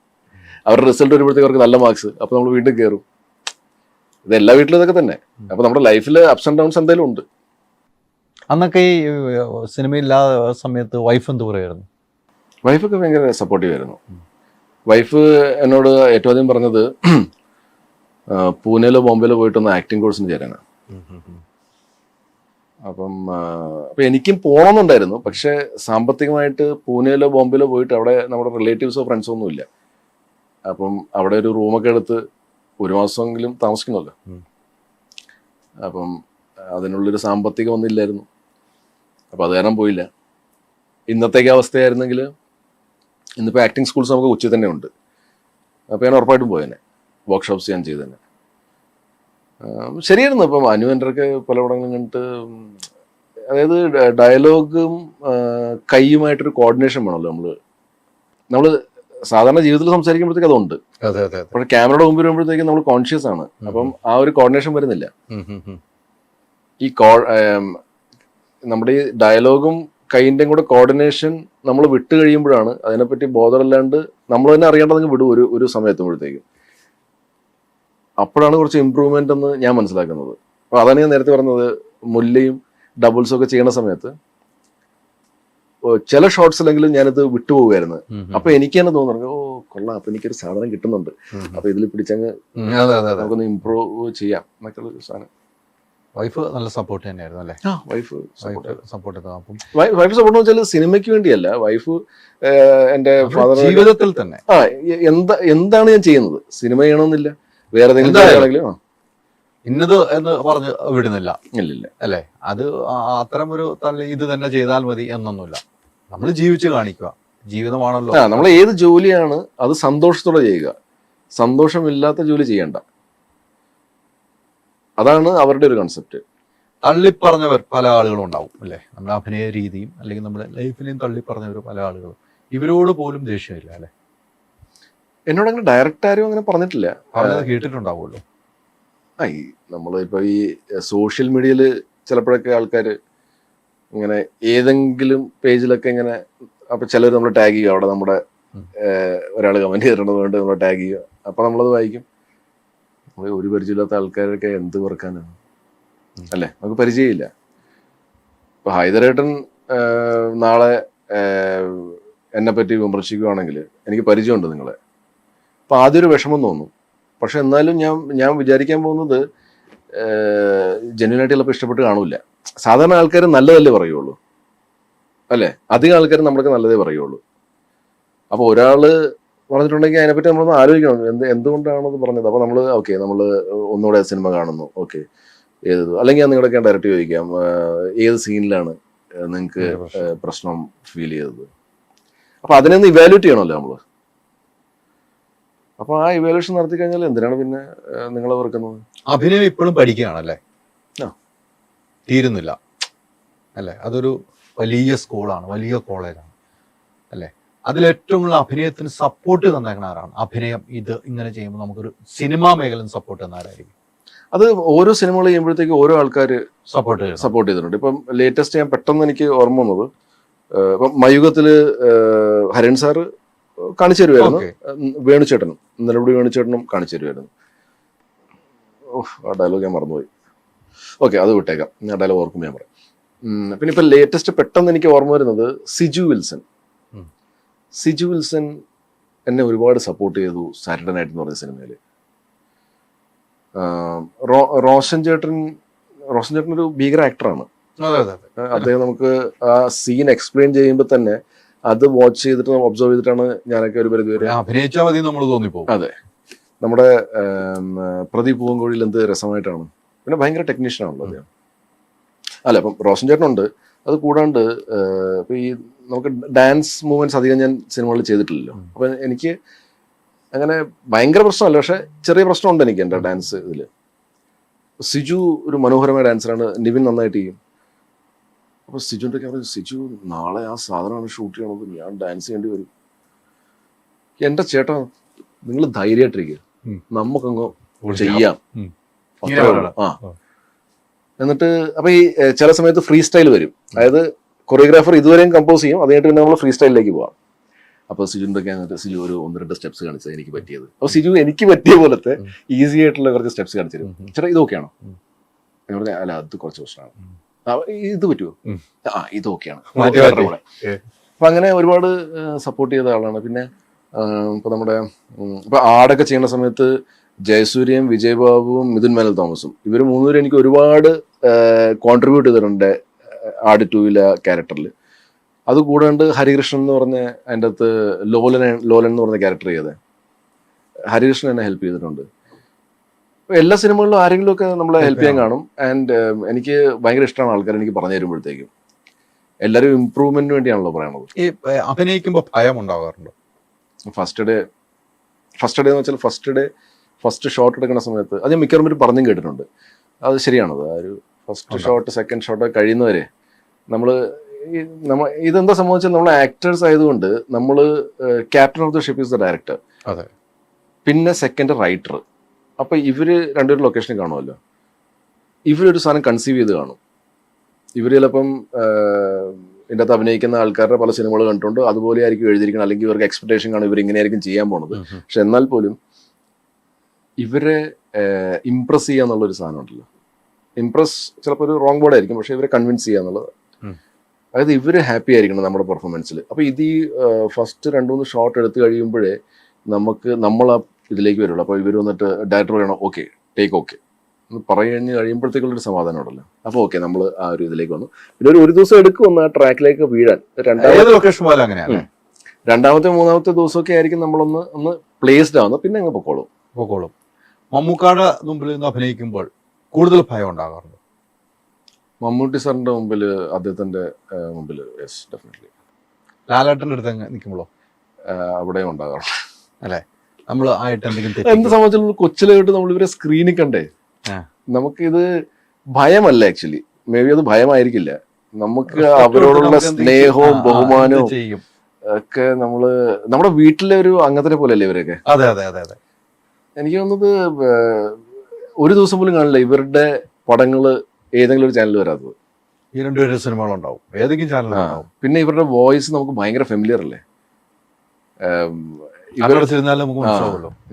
അവരുടെ റിസൾട്ട് വരുമ്പോഴത്തേക്ക് അവർക്ക് നല്ല മാർക്സ്, അപ്പൊ നമ്മൾ വീണ്ടും കയറും. ഇത് എല്ലാ വീട്ടിലും ഇതൊക്കെ തന്നെ. അപ്പൊ നമ്മുടെ ലൈഫിൽ അപ്സ് ആൻഡ് ഡൗൺസ് എന്തായാലും ഉണ്ട്. അന്നൊക്കെ ഈ സിനിമയില്ലാത്ത സമയത്ത് വൈഫ് എന്ത് പറയുമായിരുന്നു? വൈഫൊക്കെ ഭയങ്കര സപ്പോർട്ടീവ് ആയിരുന്നു. വൈഫ് എന്നോട് ഏറ്റവും ആദ്യം പറഞ്ഞത് പൂനെയിലോ ബോംബെയിലോ പോയിട്ടൊന്ന് ആക്ടിങ് കോഴ്സിന് ചേരാനാണ്. അപ്പം എനിക്കും പോകണമെന്നുണ്ടായിരുന്നു. പക്ഷെ സാമ്പത്തികമായിട്ട് പൂനെയിലോ ബോംബെയിലോ പോയിട്ട് അവിടെ നമ്മുടെ റിലേറ്റീവ്സോ ഫ്രണ്ട്സോ ഒന്നും ഇല്ല. അപ്പം അവിടെ ഒരു റൂമൊക്കെ എടുത്ത് ഒരു മാസമെങ്കിലും താമസിക്കണമല്ലോ. അപ്പം അതിനുള്ളൊരു സാമ്പത്തികം ഒന്നും ഇല്ലായിരുന്നു. അപ്പം അത് കാരണം പോയില്ല. ഇന്നത്തേക്ക് അവസ്ഥയായിരുന്നെങ്കിൽ ഇന്നിപ്പോൾ ആക്ടിങ് സ്കൂൾസ് നമുക്ക് കൊച്ചി തന്നെ ഉണ്ട്. അപ്പോൾ ഞാൻ ഉറപ്പായിട്ടും പോയേനെ, വർക്ക്ഷോപ്സ് ഞാൻ ചെയ്ത് തന്നെ. ശരിയായിരുന്നു. ഇപ്പം അനുവിൻ്റെയൊക്കെ പല പടങ്ങളും കണ്ടിട്ട്, അതായത് ഡയലോഗും കൈയുമായിട്ടൊരു കോർഡിനേഷൻ വേണമല്ലോ. നമ്മൾ സാധാരണ ജീവിതത്തിൽ സംസാരിക്കുമ്പോഴത്തേക്ക് അതുണ്ട്. പക്ഷെ ക്യാമറയുടെ മുമ്പിൽ വരുമ്പോഴത്തേക്കും നമ്മൾ കോൺഷ്യസ് ആണ്. അപ്പം ആ ഒരു കോർഡിനേഷൻ വരുന്നില്ല. ഈ നമ്മുടെ ഈ ഡയലോഗും കൈൻ്റെയും കൂടെ കോർഡിനേഷൻ നമ്മൾ വിട്ട് കഴിയുമ്പോഴാണ് അതിനെപ്പറ്റി ബോധമില്ലാണ്ട് നമ്മൾ തന്നെ അറിയേണ്ടതെങ്കിൽ വിടും ഒരു സമയത്തുമ്പോഴത്തേക്കും. അപ്പോഴാണ് കുറച്ച് ഇമ്പ്രൂവ്മെന്റ് എന്ന് ഞാൻ മനസ്സിലാക്കുന്നത്. അപ്പോൾ അതാണ് ഞാൻ നേരത്തെ പറഞ്ഞത്, മുല്ലയും ഡബിൾസും ഒക്കെ ചെയ്യണ സമയത്ത് ചില ഷോർട്സിലെങ്കിലും ഞാനിത് വിട്ടുപോകുമായിരുന്നു. അപ്പൊ എനിക്ക് തന്നെ തോന്നുന്നു, ഓ കൊള്ളാം, അപ്പൊ എനിക്കൊരു സാധനം കിട്ടുന്നുണ്ട്, അപ്പൊ ഇതിൽ പിടിച്ചങ്ങ് നമുക്കൊന്ന് ഇമ്പ്രൂവ് ചെയ്യാം എന്നൊക്കെയുള്ള ഒരു സാധനം. വൈഫ് നല്ല സപ്പോർട്ട് തന്നെയായിരുന്നു അല്ലേ? വൈഫ് സപ്പോർട്ട് വെച്ചാൽ സിനിമയ്ക്ക് വേണ്ടിയല്ല. വൈഫ് എന്റെ ഫാദർ ജീവിതത്തിൽ തന്നെ എന്താണ് ഞാൻ ചെയ്യുന്നത്, സിനിമ ചെയ്യണമെന്നില്ല, വേറെ ഏതെങ്കിലും ഇന്നത് എന്ന് പറഞ്ഞ് വിടുന്നില്ല. ഇല്ലില്ല അല്ലേ? അത് അത്തരം ഒരു ഇത് തന്നെ ചെയ്താൽ മതി എന്നൊന്നുമില്ല. നമ്മൾ ജീവിച്ച് കാണിക്കുക, ജീവിതമാണല്ലോ. നമ്മൾ ഏത് ജോലിയാണ് അത് സന്തോഷത്തോടെ ചെയ്യുക, സന്തോഷമില്ലാത്ത ജോലി ചെയ്യണ്ട. അതാണ് അവരുടെ ഒരു കൺസെപ്റ്റ്. തള്ളിപ്പറഞ്ഞവർ പല ആളുകളും ഉണ്ടാവും അല്ലേ? നമ്മുടെ അഭിനയ രീതിയും അല്ലെങ്കിൽ നമ്മുടെ ലൈഫിനെയും തള്ളിപ്പറഞ്ഞവർ പല ആളുകളും. ഇവരോട് പോലും ദേഷ്യമില്ല അല്ലെ? എന്നോട് അങ്ങനെ ഡയറക്റ്റ് ആരും അങ്ങനെ പറഞ്ഞിട്ടില്ല. കേട്ടിട്ടുണ്ടാവുമല്ലോ. നമ്മളിപ്പോൾ ഈ സോഷ്യൽ മീഡിയയിൽ ചിലപ്പോഴൊക്കെ ആൾക്കാർ ഇങ്ങനെ ഏതെങ്കിലും പേജിലൊക്കെ ഇങ്ങനെ, അപ്പൊ ചിലർ നമ്മൾ ടാഗ് ചെയ്യുക, അവിടെ നമ്മുടെ ഒരാൾ കമന്റ് ചെയ്തിട്ടുള്ളത് കൊണ്ട് നമ്മൾ ടാഗ് ചെയ്യുക, അപ്പൊ നമ്മളത് വായിക്കും. നമ്മൾ ഒരു പരിചയമില്ലാത്ത ആൾക്കാരൊക്കെ എന്ത് വെറുക്കാനാണ് അല്ലേ? നമുക്ക് പരിചയമില്ല. ഇപ്പൊ ഹൈദരേട്ടൻ നാളെ എന്നെ പറ്റി വിമർശിക്കുകയാണെങ്കിൽ എനിക്ക് പരിചയമുണ്ട് നിങ്ങളെ, അപ്പൊ ആദ്യം ഒരു വിഷമം തോന്നും. പക്ഷെ എന്നാലും ഞാൻ വിചാരിക്കാൻ പോകുന്നത് ജെന്യൂനായിട്ട് ചിലപ്പോൾ ഇഷ്ടപ്പെട്ട് കാണൂല. സാധാരണ ആൾക്കാർ നല്ലതല്ലേ പറയുള്ളൂ അല്ലേ? അധികം ആൾക്കാർ നമ്മളൊക്കെ നല്ലതേ പറയുള്ളൂ. അപ്പോൾ ഒരാള് പറഞ്ഞിട്ടുണ്ടെങ്കിൽ അതിനെപ്പറ്റി നമ്മളൊന്ന് ആലോചിക്കണം, എന്തുകൊണ്ടാണത് പറഞ്ഞത്. അപ്പോൾ നമ്മൾ ഓക്കെ, നമ്മൾ ഒന്നുകൂടെ സിനിമ കാണുന്നു, ഓക്കെ ഏത്, അല്ലെങ്കിൽ ഞാൻ നിങ്ങളൊക്കെ ഡയറക്റ്റ് ചോദിക്കാം, ഏത് സീനിലാണ് നിങ്ങൾക്ക് പ്രശ്നം ഫീൽ ചെയ്തത്. അപ്പോൾ അതിനൊന്ന് ഇവാലുവേറ്റ് ചെയ്യണമല്ലോ നമ്മൾ. അപ്പൊ ആ ഇവാലുവേഷൻ നടത്തി കഴിഞ്ഞാൽ എന്തിനാണ് പിന്നെ നിങ്ങളെ വെറുക്കുന്നത്? അഭിനയം ഇപ്പോഴും പഠിക്കുകയാണല്ലേ? തീരുന്നില്ല അല്ലേ? അതൊരു വലിയ സ്കൂളാണ്, വലിയ കോളേജാണ് അല്ലേ? അതിലേറ്റവും കൂടുതൽ അഭിനയത്തിന് സപ്പോർട്ട് തന്നേക്കണ ആരാണ്? അഭിനയം ഇത് ഇങ്ങനെ ചെയ്യുമ്പോൾ നമുക്കൊരു സിനിമാ മേഖല സപ്പോർട്ട് തന്ന ആരായിരിക്കും? അത് ഓരോ സിനിമകൾ ചെയ്യുമ്പോഴത്തേക്ക് ഓരോ ആൾക്കാർ സപ്പോർട്ട് ചെയ്തിട്ടുണ്ട്. ഇപ്പം ലേറ്റസ്റ്റ് ഞാൻ പെട്ടെന്ന് എനിക്ക് ഓർമ്മ വന്നത്, ഇപ്പം മയുഗത്തില് ഹരൺ സാറ് കാണിച്ചു തരുമായിരുന്നു, വേണുചേട്ടനും നിലപടി വേണുചേട്ടനും കാണിച്ചു തരുമായിരുന്നു. ആ ഡയലോഗ് ഞാൻ മറന്നുപോയി. ഓക്കെ, അത് വിട്ടേക്കാം, ഞാൻ ഡയലോഗ് ഓർക്കുമ്പോൾ ഞാൻ പറയാം. പിന്നെ ഇപ്പൊ ലേറ്റസ്റ്റ് പെട്ടെന്ന് എനിക്ക് ഓർമ്മ വരുന്നത് സിജു വിൽസൺ. സിജു വിൽസൺ എന്നെ ഒരുപാട് സപ്പോർട്ട് ചെയ്തു സാറ്റർഡേ നൈറ്റ് എന്ന് പറഞ്ഞ സിനിമയിൽ. റോഷൻ ചേട്ടൻ ഒരു ഭീകര ആക്ടറാണ്. അതെ അതെ അതെ. അദ്ദേഹം നമുക്ക് ആ സീൻ എക്സ്പ്ലെയിൻ ചെയ്യുമ്പോൾ തന്നെ അത് വാച്ച് ചെയ്തിട്ട് ഒബ്സർവ് ചെയ്തിട്ടാണ് ഞാനൊക്കെ ഒരു പരിധി വരെ അഭിനയിച്ചാൽ മതി നമ്മൾ തോന്നിപ്പോകും. അതെ. നമ്മുടെ പ്രദീപ് പൂവൻകോഴിയിൽ എന്ത് രസമായിട്ടാണ്. പിന്നെ ഭയങ്കര ടെക്നീഷ്യൻ ആണല്ലോ അദ്ദേഹം. അല്ല, ഇപ്പം റോഷൻ ചേട്ടനുണ്ട്. അത് കൂടാണ്ട് ഇപ്പൊ ഈ നമുക്ക് ഡാൻസ് മൂവ്മെന്റ്സ് അധികം ഞാൻ സിനിമകളിൽ ചെയ്തിട്ടില്ലല്ലോ. അപ്പൊ എനിക്ക് അങ്ങനെ ഭയങ്കര പ്രശ്നമല്ല, പക്ഷെ ചെറിയ പ്രശ്നമുണ്ട് എനിക്ക് എൻ്റെ ഡാൻസ് ഇതിൽ. സിജു ഒരു മനോഹരമായ ഡാൻസറാണ്, നിവിൻ നന്നായിട്ട് ചെയ്യും. അപ്പൊ സിജുൻ്റെ ഒക്കെ പറയും, സിജു നാളെ ആ സാധനമാണ് ഷൂട്ട് ചെയ്യണത്, ഞാൻ ഡാൻസ് ചെയ്യേണ്ടി വരും. എൻ്റെ ചേട്ടാ നിങ്ങൾ ധൈര്യമായിട്ടിരിക്കുക, നമുക്കങ്ങ് ചെയ്യാം. ആ, എന്നിട്ട് അപ്പൊ ഈ ചില സമയത്ത് ഫ്രീ സ്റ്റൈൽ വരും. അതായത് കൊറിയോഗ്രാഫർ ഇതുവരെയും കമ്പോസ് ചെയ്യും, അത് കഴിഞ്ഞിട്ട് പിന്നെ നമ്മൾ ഫ്രീ സ്റ്റൈലിലേക്ക് പോവാം. അപ്പോൾ സിജുൻ്റെ ഒക്കെ എന്നിട്ട് സിജു ഒരു 1-2 സ്റ്റെപ്സ് കാണിച്ചത് എനിക്ക് പറ്റിയത്. അപ്പോൾ സിജു എനിക്ക് പറ്റിയ പോലത്തെ ഈസി ആയിട്ടുള്ള കുറച്ച് സ്റ്റെപ്സ് കാണിച്ചു തരും. ചേട്ടാ ഇതൊക്കെയാണോ? എന്നോട് അല്ല അത് കുറച്ച് പ്രശ്നമാണ്, ഇത് പറ്റുമോ? ആ ഇതൊക്കെയാണ്. അപ്പൊ അങ്ങനെ ഒരുപാട് സപ്പോർട്ട് ചെയ്ത ആളാണ്. പിന്നെ ഇപ്പൊ നമ്മുടെ ഇപ്പൊ ആടൊക്കെ ചെയ്യുന്ന സമയത്ത് ജയസൂര്യയും വിജയ് ബാബുവും മിഥുൻ മേനൽ തോമസും ഇവർ മൂന്നുപേരും എനിക്ക് ഒരുപാട് കോൺട്രിബ്യൂട്ട് ചെയ്തിട്ടുണ്ട് ആട് 2-ലെ ക്യാരക്ടറിൽ. അത് കൂടാണ്ട് ഹരികൃഷ്ണൻ എന്ന് പറഞ്ഞ അതിൻ്റെ അകത്ത് ലോലൻ എന്ന് പറഞ്ഞ ക്യാരക്ടർ ചെയ്തത് ഹരികൃഷ്ണൻ എന്നെ ഹെൽപ്പ് ചെയ്തിട്ടുണ്ട്. എല്ലാ സിനിമകളിലും ആരെങ്കിലും ഒക്കെ നമ്മളെ ഹെൽപ്പ് ചെയ്യാൻ കാണും. ആൻഡ് എനിക്ക് ഭയങ്കര ഇഷ്ടമാണ് ആൾക്കാർ എനിക്ക് പറഞ്ഞു തരുമ്പോഴത്തേക്കും. എല്ലാവരും ഇമ്പ്രൂവ്മെന്റിന് വേണ്ടിയാണല്ലോ പറയണത്. ഈ അഭിനയിക്കുമ്പോൾ ഭയം ഉണ്ടാകാറുണ്ടോ? ഫസ്റ്റ് ഡേ എന്ന് വെച്ചാൽ ഫസ്റ്റ് ഷോട്ട് എടുക്കുന്ന സമയത്ത് അത് ഞാൻ മിക്കവാറും പറഞ്ഞും കേട്ടിട്ടുണ്ട്. അത് ശരിയാണത്. ആ ഒരു ഫസ്റ്റ് ഷോട്ട് സെക്കൻഡ് ഷോട്ട് കഴിയുന്നവരെ ഇതെന്താ സംഭവിച്ചാൽ നമ്മൾ ആക്ടേഴ്സ് ആയതുകൊണ്ട് നമ്മൾ captain of the ship is the director, പിന്നെ സെക്കൻഡ് റൈറ്റർ. അപ്പൊ ഇവര് രണ്ടുപേരും ലൊക്കേഷനിൽ കാണുമല്ലോ. ഇവരൊരു സാധനം കൺസീവ് ചെയ്ത് കാണും. ഇവർ ചിലപ്പം ഇതിൻ്റെ അകത്ത് അഭിനയിക്കുന്ന ആൾക്കാരുടെ പല സിനിമകൾ കണ്ടിട്ടുണ്ട്, അതുപോലെ ആയിരിക്കും എഴുതിയിരിക്കണം, അല്ലെങ്കിൽ ഇവർക്ക് എക്സ്പെക്ടേഷൻ കാണും ഇവർ ഇങ്ങനെയായിരിക്കും ചെയ്യാൻ പോണത്. പക്ഷെ എന്നാൽ പോലും ഇവരെ ഇംപ്രസ് ചെയ്യുക എന്നുള്ളൊരു സാധനം ഉണ്ടല്ലോ. ഇംപ്രസ് ചിലപ്പോൾ ഒരു റോങ് വേർഡ് ആയിരിക്കും, പക്ഷെ ഇവരെ കൺവിൻസ് ചെയ്യുക എന്നുള്ളത്. അതായത് ഇവര് ഹാപ്പി ആയിരിക്കണം നമ്മുടെ പെർഫോമൻസിൽ. അപ്പൊ ഇത് ഈ ഫസ്റ്റ് 2-3 ഷോട്ട് എടുത്തു കഴിയുമ്പോഴേ നമ്മൾ ആ ഇതിലേക്ക് വരുള്ളൂ. അപ്പൊ ഇവർ വന്നിട്ട് ഡയറക്ടർ പറയണം ഓക്കെ ടേക്ക് ഓക്കെ എന്ന് പറഞ്ഞു കഴിയുമ്പോഴത്തേക്കുള്ളൊരു സമാധാനം ഉണ്ടല്ലോ. അപ്പോൾ ഓക്കെ നമ്മൾ ആ ഒരു ഇതിലേക്ക് വന്നു. പിന്നെ ഒരു ദിവസം എടുക്കും ഒന്ന് ആ ട്രാക്കിലേക്ക് വീഴാൻ. രണ്ടാമത്തെ 3-ാമത്തെ ദിവസമൊക്കെ ആയിരിക്കും നമ്മളൊന്ന് പ്ലേസ്ഡ് ആവുന്നത്, പിന്നെ അങ്ങ് പൊക്കോളും. മമ്മൂക്കാടെ മുമ്പിൽ നിന്ന് അഭിനയിക്കുമ്പോൾ കൂടുതൽ ഭയം ഉണ്ടാകാറുണ്ട്? മമ്മൂട്ടി സാറിന്റെ മുമ്പിൽ, അദ്ദേഹത്തിന്റെ മുമ്പിൽ യെസ് ഡെഫിനറ്റ്ലി. ലാലേട്ടൻ്റെ അടുത്ത് നിൽക്കുമ്പോഴോ? അവിടെയും ഉണ്ടാകാറുണ്ട് അല്ലേ? നമ്മൾ ആയിട്ട് എന്ത് സംബന്ധിച്ചുള്ള കൊച്ചിലായിട്ട് നമ്മൾ ഇവരെ സ്ക്രീനിൽ കണ്ടേ, നമുക്കിത് ഭയമല്ല. ആക്ച്വലി മേ ബി അത് ഭയമായിരിക്കില്ല. നമുക്ക് അവരോടുള്ള സ്നേഹവും ബഹുമാനവും ഒക്കെ നമ്മുടെ വീട്ടിലെ ഒരു അംഗത്തിനെ പോലെയല്ലേ ഇവരൊക്കെ. അതെ അതെ അതെ അതെ. എനിക്ക് തോന്നുന്നത് ഒരു ദിവസം പോലും കാണില്ല ഇവരുടെ പടങ്ങള് ഏതെങ്കിലും ഒരു ചാനൽ വരാത്തത്. ഈ 2 സിനിമകളുണ്ടാവും, ഏതെങ്കിലും ചാനലുണ്ടാവും. പിന്നെ ഇവരുടെ വോയിസ് നമുക്ക് ഭയങ്കര ഫെമിലിയർ അല്ലേ.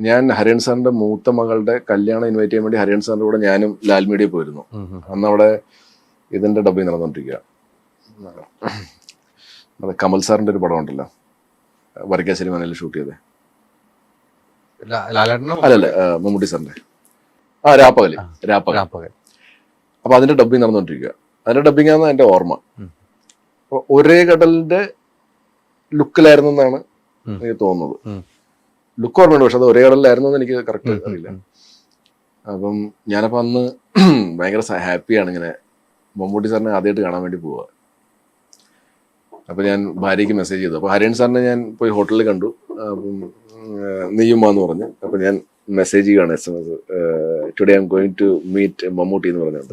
ഞാൻ ഹരിയൻ സാറിന്റെ മൂത്ത മകളുടെ കല്യാണം ഇൻവൈറ്റ് ചെയ്യാൻ വേണ്ടി ഹരിയൻ സാറിന്റെ കൂടെ ഞാനും ലാൽ മീഡിയ പോയിരുന്നു. അന്ന് അവിടെ ഇതിന്റെ ഡബ്ബിങ് നടന്നുകൊണ്ടിരിക്കുക. കമൽ സാറിന്റെ ഒരു പടം ഉണ്ടല്ലോ, വരക്കാശ്ശേരി മനയിൽ ഷൂട്ട് ചെയ്തേ. അല്ലല്ല, മമ്മൂട്ടി സാറിന്റെ രാപ്പകൽ. അപ്പൊ അതിന്റെ ഡബ്ബിങ് നടന്നുകൊണ്ടിരിക്കുക. അതിന്റെ ഡബ്ബിങ് ആണെന്ന് എന്റെ ഓർമ്മ. അപ്പൊ ഒരേ കടലിന്റെ ലുക്കിലായിരുന്നു എന്നാണ് എനിക്ക് തോന്നുന്നത്. ലുക്ക് ഓർമ്മയുണ്ട്, പക്ഷെ അത് ഒരേ കടലിലായിരുന്നു എന്ന് എനിക്ക് കറക്റ്റ് അറിയില്ല. അപ്പം ഞാനപ്പോ അന്ന് ഭയങ്കര ഹാപ്പിയാണ്, ഇങ്ങനെ മമ്മൂട്ടി സാറിനെ ആദ്യമായിട്ട് കാണാൻ വേണ്ടി പോവുക. അപ്പൊ ഞാൻ ഭാര്യയ്ക്ക് മെസ്സേജ് ചെയ്തു. അപ്പൊ ഹരിയൻ സാറിനെ ഞാൻ പോയി ഹോട്ടലിൽ കണ്ടു. അപ്പം നീയുമാന്ന് പറഞ്ഞു. അപ്പൊ ഞാൻ മെസ്സേജ് ചെയ്യുകയാണ്, SMS, today I am going to meet Mammootty എന്ന് പറഞ്ഞത്.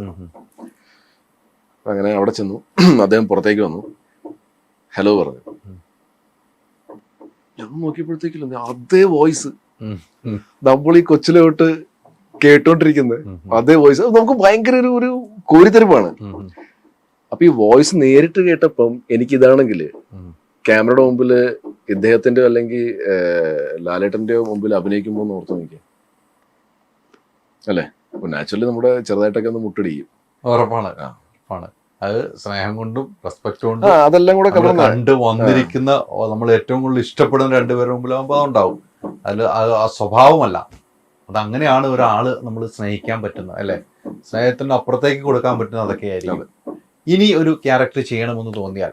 അപ്പൊ അങ്ങനെ അവിടെ ചെന്നു. അദ്ദേഹം പുറത്തേക്ക് വന്നു, ഹലോ പറഞ്ഞു. ഞാൻ നോക്കിയപ്പോഴത്തേക്കില്ല അതേ വോയിസ്, നമ്മൾ ഈ കൊച്ചിലോട്ട് കേട്ടോണ്ടിരിക്കുന്നത് അതേ വോയിസ്. നമുക്ക് ഭയങ്കര ഒരു കോരിത്തരിപ്പാണ്. അപ്പൊ ഈ വോയിസ് നേരിട്ട് കേട്ടപ്പം എനിക്കിതാണെങ്കിൽ ക്യാമറയുടെ മുമ്പില് ഇദ്ദേഹത്തിന്റെ അല്ലെങ്കിൽ ലാലേട്ടന്റെയോ മുമ്പിൽ അഭിനയിക്കുമ്പോൾ ഓർത്ത് നോക്കിയ അല്ലേ. അപ്പൊ നാച്ചുറലി നമ്മുടെ ചെറുതായിട്ടൊക്കെ ഒന്ന് മുട്ടടിക്കും. ഉറപ്പാണ്. അത് സ്നേഹം കൊണ്ടും റെസ്പെക്ട് കൊണ്ടും അതെല്ലാം കൂടെ കണ്ട് വന്നിരിക്കുന്ന നമ്മൾ ഏറ്റവും കൂടുതൽ ഇഷ്ടപ്പെടുന്ന 2 പേരുടെ മുമ്പിലാകുമ്പോൾ അതുണ്ടാവും. അതിൽ ആ സ്വഭാവമല്ല, അത് അങ്ങനെയാണ് ഒരാള് നമ്മൾ സ്നേഹിക്കാൻ പറ്റുന്നത് അല്ലെ, സ്നേഹത്തിന് അപ്പുറത്തേക്ക് കൊടുക്കാൻ പറ്റുന്ന അതൊക്കെയായിരിക്കും. ഇനി ഒരു ക്യാരക്ടർ ചെയ്യണമെന്ന് തോന്നിയാൽ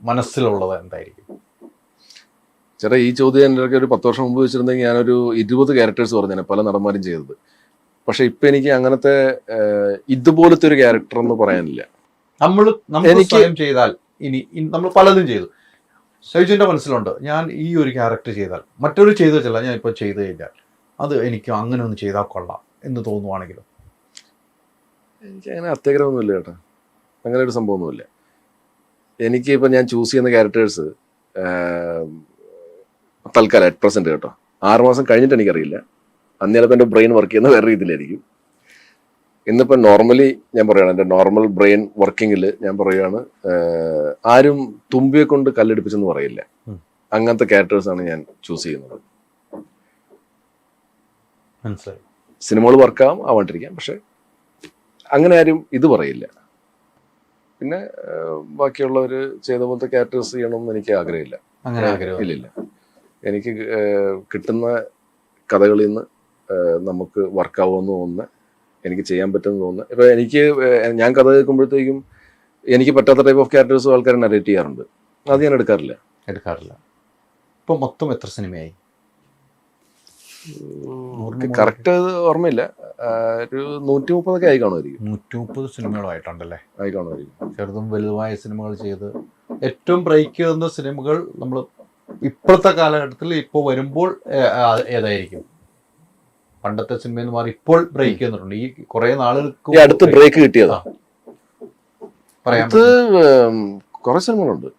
മനസ്സിലുള്ളത് എന്തായിരിക്കും? ചേട്ടാ, ഈ ചോദ്യം എൻ്റെ ഒരു 10 വർഷം മുമ്പ് വെച്ചിരുന്നെങ്കിൽ ഞാനൊരു 20 ക്യാരക്ടേഴ്സ് പറഞ്ഞേനെ, പല നടന്മാരും ചെയ്തത്. പക്ഷെ ഇപ്പൊ എനിക്ക് അങ്ങനത്തെ ഇതുപോലത്തെ ഒരു ക്യാരക്ടർ എന്ന് പറയാനില്ല. നമ്മൾ സ്വയം ചെയ്താൽ ഇനി നമ്മൾ പലതും ചെയ്തു, ഷൈജുവിന്റെ മനസ്സിലുണ്ട് ഞാൻ ഈ ഒരു ക്യാരക്ടർ ചെയ്താൽ, മറ്റൊരു ചെയ്തു വെച്ചല്ല, ഞാൻ ഇപ്പൊ ചെയ്തു കഴിഞ്ഞാൽ അത് എനിക്ക് അങ്ങനെ ഒന്ന് ചെയ്താൽ കൊള്ളാം എന്ന് തോന്നുവാണെങ്കിലും. എനിക്ക് അങ്ങനെ അത്യാഗ്രഹമൊന്നുമില്ല ചേട്ടാ, അങ്ങനെ ഒരു സംഭവമൊന്നുമില്ല. എനിക്ക് ഇപ്പൊ ഞാൻ ചൂസ് ചെയ്യുന്ന ക്യാരക്ടേഴ്സ് തൽക്കാലം അറ്റ് പ്രസന്റ് കേട്ടോ, 6 മാസം കഴിഞ്ഞിട്ട് എനിക്കറിയില്ല, അന്ന് ചിലപ്പോൾ എൻ്റെ ബ്രെയിൻ വർക്ക് ചെയ്യുന്ന വേറെ രീതിയിലായിരിക്കും. ഇന്നിപ്പോൾ നോർമലി ഞാൻ പറയുകയാണ്, എൻ്റെ നോർമൽ ബ്രെയിൻ വർക്കിങ്ങിൽ ഞാൻ പറയുകയാണ്, ആരും തുമ്പിയെ കൊണ്ട് കല്ലെടുപ്പിച്ചെന്ന് പറയില്ല. അങ്ങനത്തെ ക്യാരക്ടേഴ്സാണ് ഞാൻ ചൂസ് ചെയ്യുന്നത്. മനസ്സിലായി. സിനിമകൾ വർക്കാവും ആവാണ്ടിരിക്കാം, പക്ഷെ അങ്ങനെ ആരും ഇത് പറയില്ല. പിന്നെ ബാക്കിയുള്ളവർ ചെയ്ത പോലത്തെ ക്യാരക്ടേഴ്സ് ചെയ്യണമെന്ന് എനിക്ക് ആഗ്രഹമില്ല. അങ്ങനെ ആഗ്രഹം ഇല്ലില്ല. എനിക്ക് കിട്ടുന്ന കഥകളിൽ നിന്ന് നമുക്ക് വർക്കാവുമെന്ന് തോന്നുന്ന, എനിക്ക് ചെയ്യാൻ പറ്റുമെന്ന് തോന്നുന്നത്. ഇപ്പൊ എനിക്ക് ഞാൻ കഥ കേൾക്കുമ്പോഴത്തേക്കും എനിക്ക് പറ്റാത്ത ടൈപ്പ് ഓഫ് ക്യാരക്ടേഴ്സും ആൾക്കാർ നരേറ്റ് ചെയ്യാറുണ്ട്, അത് ഞാൻ എടുക്കാറില്ല. ഇപ്പൊ മൊത്തം എത്ര സിനിമയായി? കറക്റ്റ് ഓർമ്മയില്ല, ഒരു 130 ആയി കാണുമായിരിക്കും. 130 സിനിമകളായിട്ടുണ്ടല്ലേ? ആയി കാണുമായിരിക്കും. ചെറുതും വലുതുമായ സിനിമകൾ ചെയ്ത് ഏറ്റവും ബ്രേക്ക് ചെയ്യുന്ന സിനിമകൾ നമ്മൾ ഇപ്പോഴത്തെ കാലഘട്ടത്തിൽ ഇപ്പോൾ വരുമ്പോൾ ഏതായിരിക്കും? പണ്ടത്തെ സിനിമയിൽ നിന്ന് മാറി ഇപ്പോൾ ബ്രേക്ക് ചെയ്യുന്നുണ്ട് ഈ കുറെ നാളുകൾക്ക് അടുത്ത് ബ്രേക്ക് കിട്ടിയതാ. കുറെ സിനിമകളുണ്ട്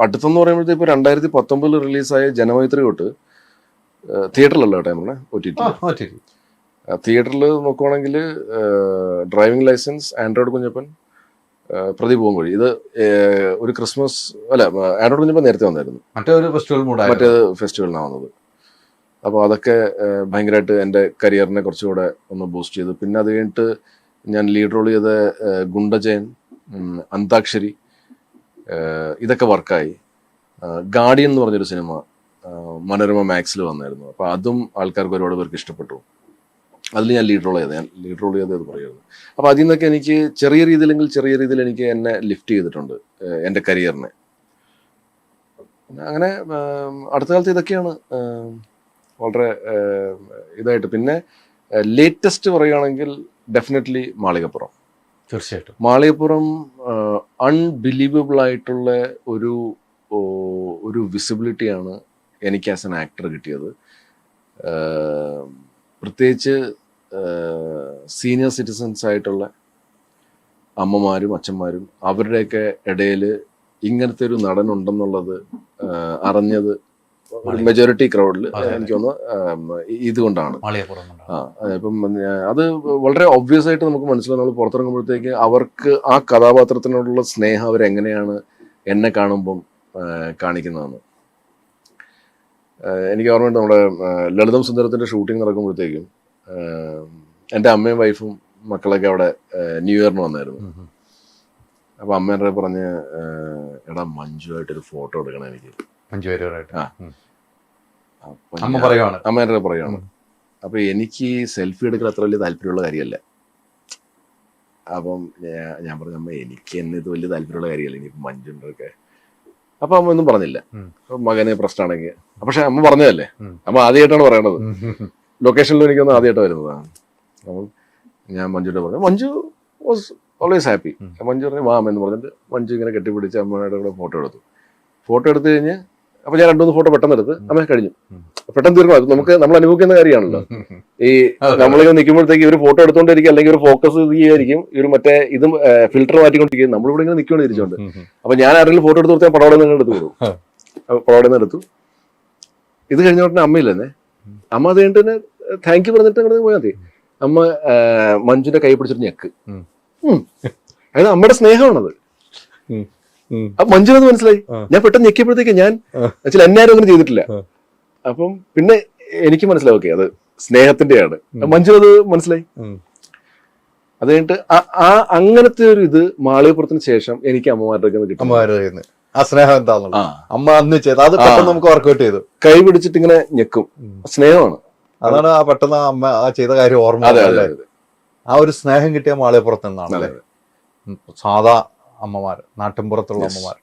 അടുത്തെന്ന് പറയുമ്പോഴത്തേക്ക്. ഇപ്പൊ 2019 റിലീസായ ജനമൈത്രി തൊട്ട് തിയേറ്ററിലല്ല കേട്ടോ, നമ്മളെ OTT. തിയേറ്ററിൽ നോക്കുവാണെങ്കിൽ driving licence, Android Kunjappan, Pradeep Poonkozhi. ഇത് ഒരു ക്രിസ്മസ് അല്ല, ആൻഡ്രോയിഡ് കുഞ്ഞപ്പൻ നേരത്തെ വന്നായിരുന്നു, മറ്റേത് ഫെസ്റ്റിവലിനാണ് വന്നത്. അപ്പോൾ അതൊക്കെ ഭയങ്കരമായിട്ട് എൻ്റെ കരിയറിനെ കുറച്ചുകൂടെ ഒന്ന് ബൂസ്റ്റ് ചെയ്തു. പിന്നെ അത് കഴിഞ്ഞിട്ട് ഞാൻ ലീഡ് റോൾ ചെയ്ത ഗുണ്ടജയൻ, അന്താക്ഷരി, ഇതൊക്കെ വർക്കായി. ഗാർഡിയൻ എന്ന് പറഞ്ഞൊരു സിനിമ മനോരമ മാക്സിൽ വന്നായിരുന്നു. അപ്പോൾ അതും ആൾക്കാർക്ക് ഒരുപാട് പേർക്ക് ഇഷ്ടപ്പെട്ടു. അതിൽ ഞാൻ ലീഡ് റോൾ ചെയ്തത് പറയുന്നത്. അപ്പോൾ അതിൽ നിന്നൊക്കെ എനിക്ക് ചെറിയ രീതിയിൽ എനിക്ക് എന്നെ ലിഫ്റ്റ് ചെയ്തിട്ടുണ്ട് എൻ്റെ കരിയറിനെ. അങ്ങനെ അടുത്ത കാലത്ത് ഇതൊക്കെയാണ് വളരെ ഇതായിട്ട്. പിന്നെ ലേറ്റസ്റ്റ് പറയുകയാണെങ്കിൽ ഡെഫിനറ്റ്ലി മാളികപ്പുറം. തീർച്ചയായിട്ടും മാളികപ്പുറം അൺബിലീവബിൾ ആയിട്ടുള്ള ഒരു വിസിബിലിറ്റിയാണ് എനിക്ക് ആസ് എൻ ആക്ടർ കിട്ടിയത്. പ്രത്യേകിച്ച് സീനിയർ സിറ്റിസൺസ് ആയിട്ടുള്ള അമ്മമാരും അച്ഛന്മാരും അവരുടെയൊക്കെ ഇടയിൽ ഇങ്ങനത്തെ ഒരു നടനുണ്ടെന്നുള്ളത് അറിഞ്ഞത് മെജോറിറ്റി ക്രൗഡിൽ എനിക്ക് തോന്നുന്നു ഇതുകൊണ്ടാണ്. ഇപ്പം അത് വളരെ ഒബ്വിയസ് ആയിട്ട് നമുക്ക് മനസ്സിലാവും. നമ്മൾ പുറത്തിറങ്ങുമ്പോഴത്തേക്ക് അവർക്ക് ആ കഥാപാത്രത്തിനോടുള്ള സ്നേഹം അവരെങ്ങനെയാണ് എന്നെ കാണുമ്പം കാണിക്കുന്നതെന്ന്. എനിക്ക് ഓർമ്മയുണ്ട്, നമ്മുടെ ലളിതം സുന്ദരത്തിന്റെ ഷൂട്ടിംഗ് നടക്കുമ്പോഴത്തേക്കും എൻ്റെ അമ്മയും വൈഫും മക്കളൊക്കെ അവിടെ ന്യൂ ഇയറിന് വന്നായിരുന്നു. അപ്പൊ അമ്മേൻ്റെ പറഞ്ഞ്, എടാ മഞ്ജുവായിട്ടൊരു ഫോട്ടോ എടുക്കണം എനിക്ക്. അമ്മേൻ്റെ പറയുകയാണ്. അപ്പൊ എനിക്ക് സെൽഫി എടുക്കാൻ അത്ര വലിയ താല്പര്യമുള്ള കാര്യമല്ല. അപ്പം ഞാൻ പറഞ്ഞു, അമ്മ എനിക്ക് എന്നെ ഇത് വലിയ താല്പര്യമുള്ള കാര്യമല്ല, ഇനിയിപ്പം മഞ്ജുൻ്റെ ഒക്കെ. അപ്പൊ അമ്മ ഒന്നും പറഞ്ഞില്ല, മകന് പ്രശ്നമാണെങ്കിൽ. പക്ഷെ അമ്മ പറഞ്ഞതല്ലേ, അമ്മ ആദ്യമായിട്ടാണ് പറയണത്. ലൊക്കേഷനിലും എനിക്കൊന്ന് ആദ്യമായിട്ട് വരുന്നതാണ്. അപ്പം ഞാൻ മഞ്ജുവിന്റെ പറഞ്ഞു, Manju was always happy. Manju പറഞ്ഞു വാ എന്ന് പറഞ്ഞിട്ട് മഞ്ജു ഇങ്ങനെ കെട്ടിപ്പിടിച്ച് അമ്മയുടെ കൂടെ ഫോട്ടോ എടുത്തു കഴിഞ്ഞ് അപ്പൊ ഞാൻ 2-3 ഫോട്ടോ പെട്ടെന്ന് എടുത്ത് അമ്മ കഴിഞ്ഞു. പെട്ടെന്ന് തീർക്കണം. നമ്മൾ അനുഭവിക്കുന്ന കാര്യമാണല്ലോ. ഈ നമ്മളിങ്ങനെ നിൽക്കുമ്പോഴത്തേക്ക് ഇവർ ഫോട്ടോ എടുത്തോണ്ടിരിക്കും, അല്ലെങ്കിൽ ഒരു ഫോക്കസ് ചെയ്യുമായിരിക്കും, ഇവർ മറ്റേ ഇതും ഫിൽറ്റർ മാറ്റിക്കൊണ്ടിരിക്കും. നമ്മളിവിടെ ഇങ്ങനെ നിൽക്കുകയാണ് തിരിച്ചോണ്ട്. അപ്പൊ ഞാൻ ആരെങ്കിലും ഫോട്ടോ എടുത്ത് കൊടുത്താൽ പടവടെ നിന്ന് എടുത്ത് കൊടുക്കും. പടവടെ നിന്ന് എടുത്തു. ഇത് കഴിഞ്ഞ ഉടനെ അമ്മയില്ലെന്നേ. അമ്മ അത് കഴിഞ്ഞിട്ട് തന്നെ താങ്ക് യു പറഞ്ഞിട്ട് അങ്ങോട്ട് പോയാൽ മതി. അമ്മ മഞ്ജുന്റെ കൈ പിടിച്ചിട്ട് ഞെക്ക്. അതായത് അമ്മയുടെ സ്നേഹമാണത്. മഞ്ജുനത് മനസ്സിലായി. ഞാൻ പെട്ടെന്ന് ഞെക്കിയപ്പോഴത്തേക്ക് ഞാൻ എന്നെ ആരും അങ്ങനെ ചെയ്തിട്ടില്ല. അപ്പം പിന്നെ എനിക്ക് മനസ്സിലാവും, ഓക്കെ അത് സ്നേഹത്തിന്റെയാണ്. മഞ്ജുനത് മനസ്സിലായി. അത് കഴിഞ്ഞിട്ട് അങ്ങനത്തെ ഒരു ഇത് മാളികപ്പുറത്തിന് ശേഷം എനിക്ക് അമ്മമാരുടെ കിട്ടും. ആ സ്നേഹം എന്താണെന്ന് അമ്മ അന്ന് ചെയ്ത് അത് നമുക്ക് വർക്ക്ഔട്ട് ചെയ്തു. കൈ പിടിച്ചിട്ട് ഇങ്ങനെ ഞെക്കും. സ്നേഹമാണ്. അതാണ് ആ പെട്ടെന്ന് അമ്മ ആ ചെയ്ത കാര്യം ഓർമ്മ അതെ വന്നത് അതെ അല്ലേ? ആ ഒരു സ്നേഹം കിട്ടിയ മാളികപ്പുറത്ത് നിന്നാണ് അതെ അല്ലേ? സാധാ അമ്മമാർ, നാട്ടിൻപുറത്തുള്ള Yes. അമ്മമാർ,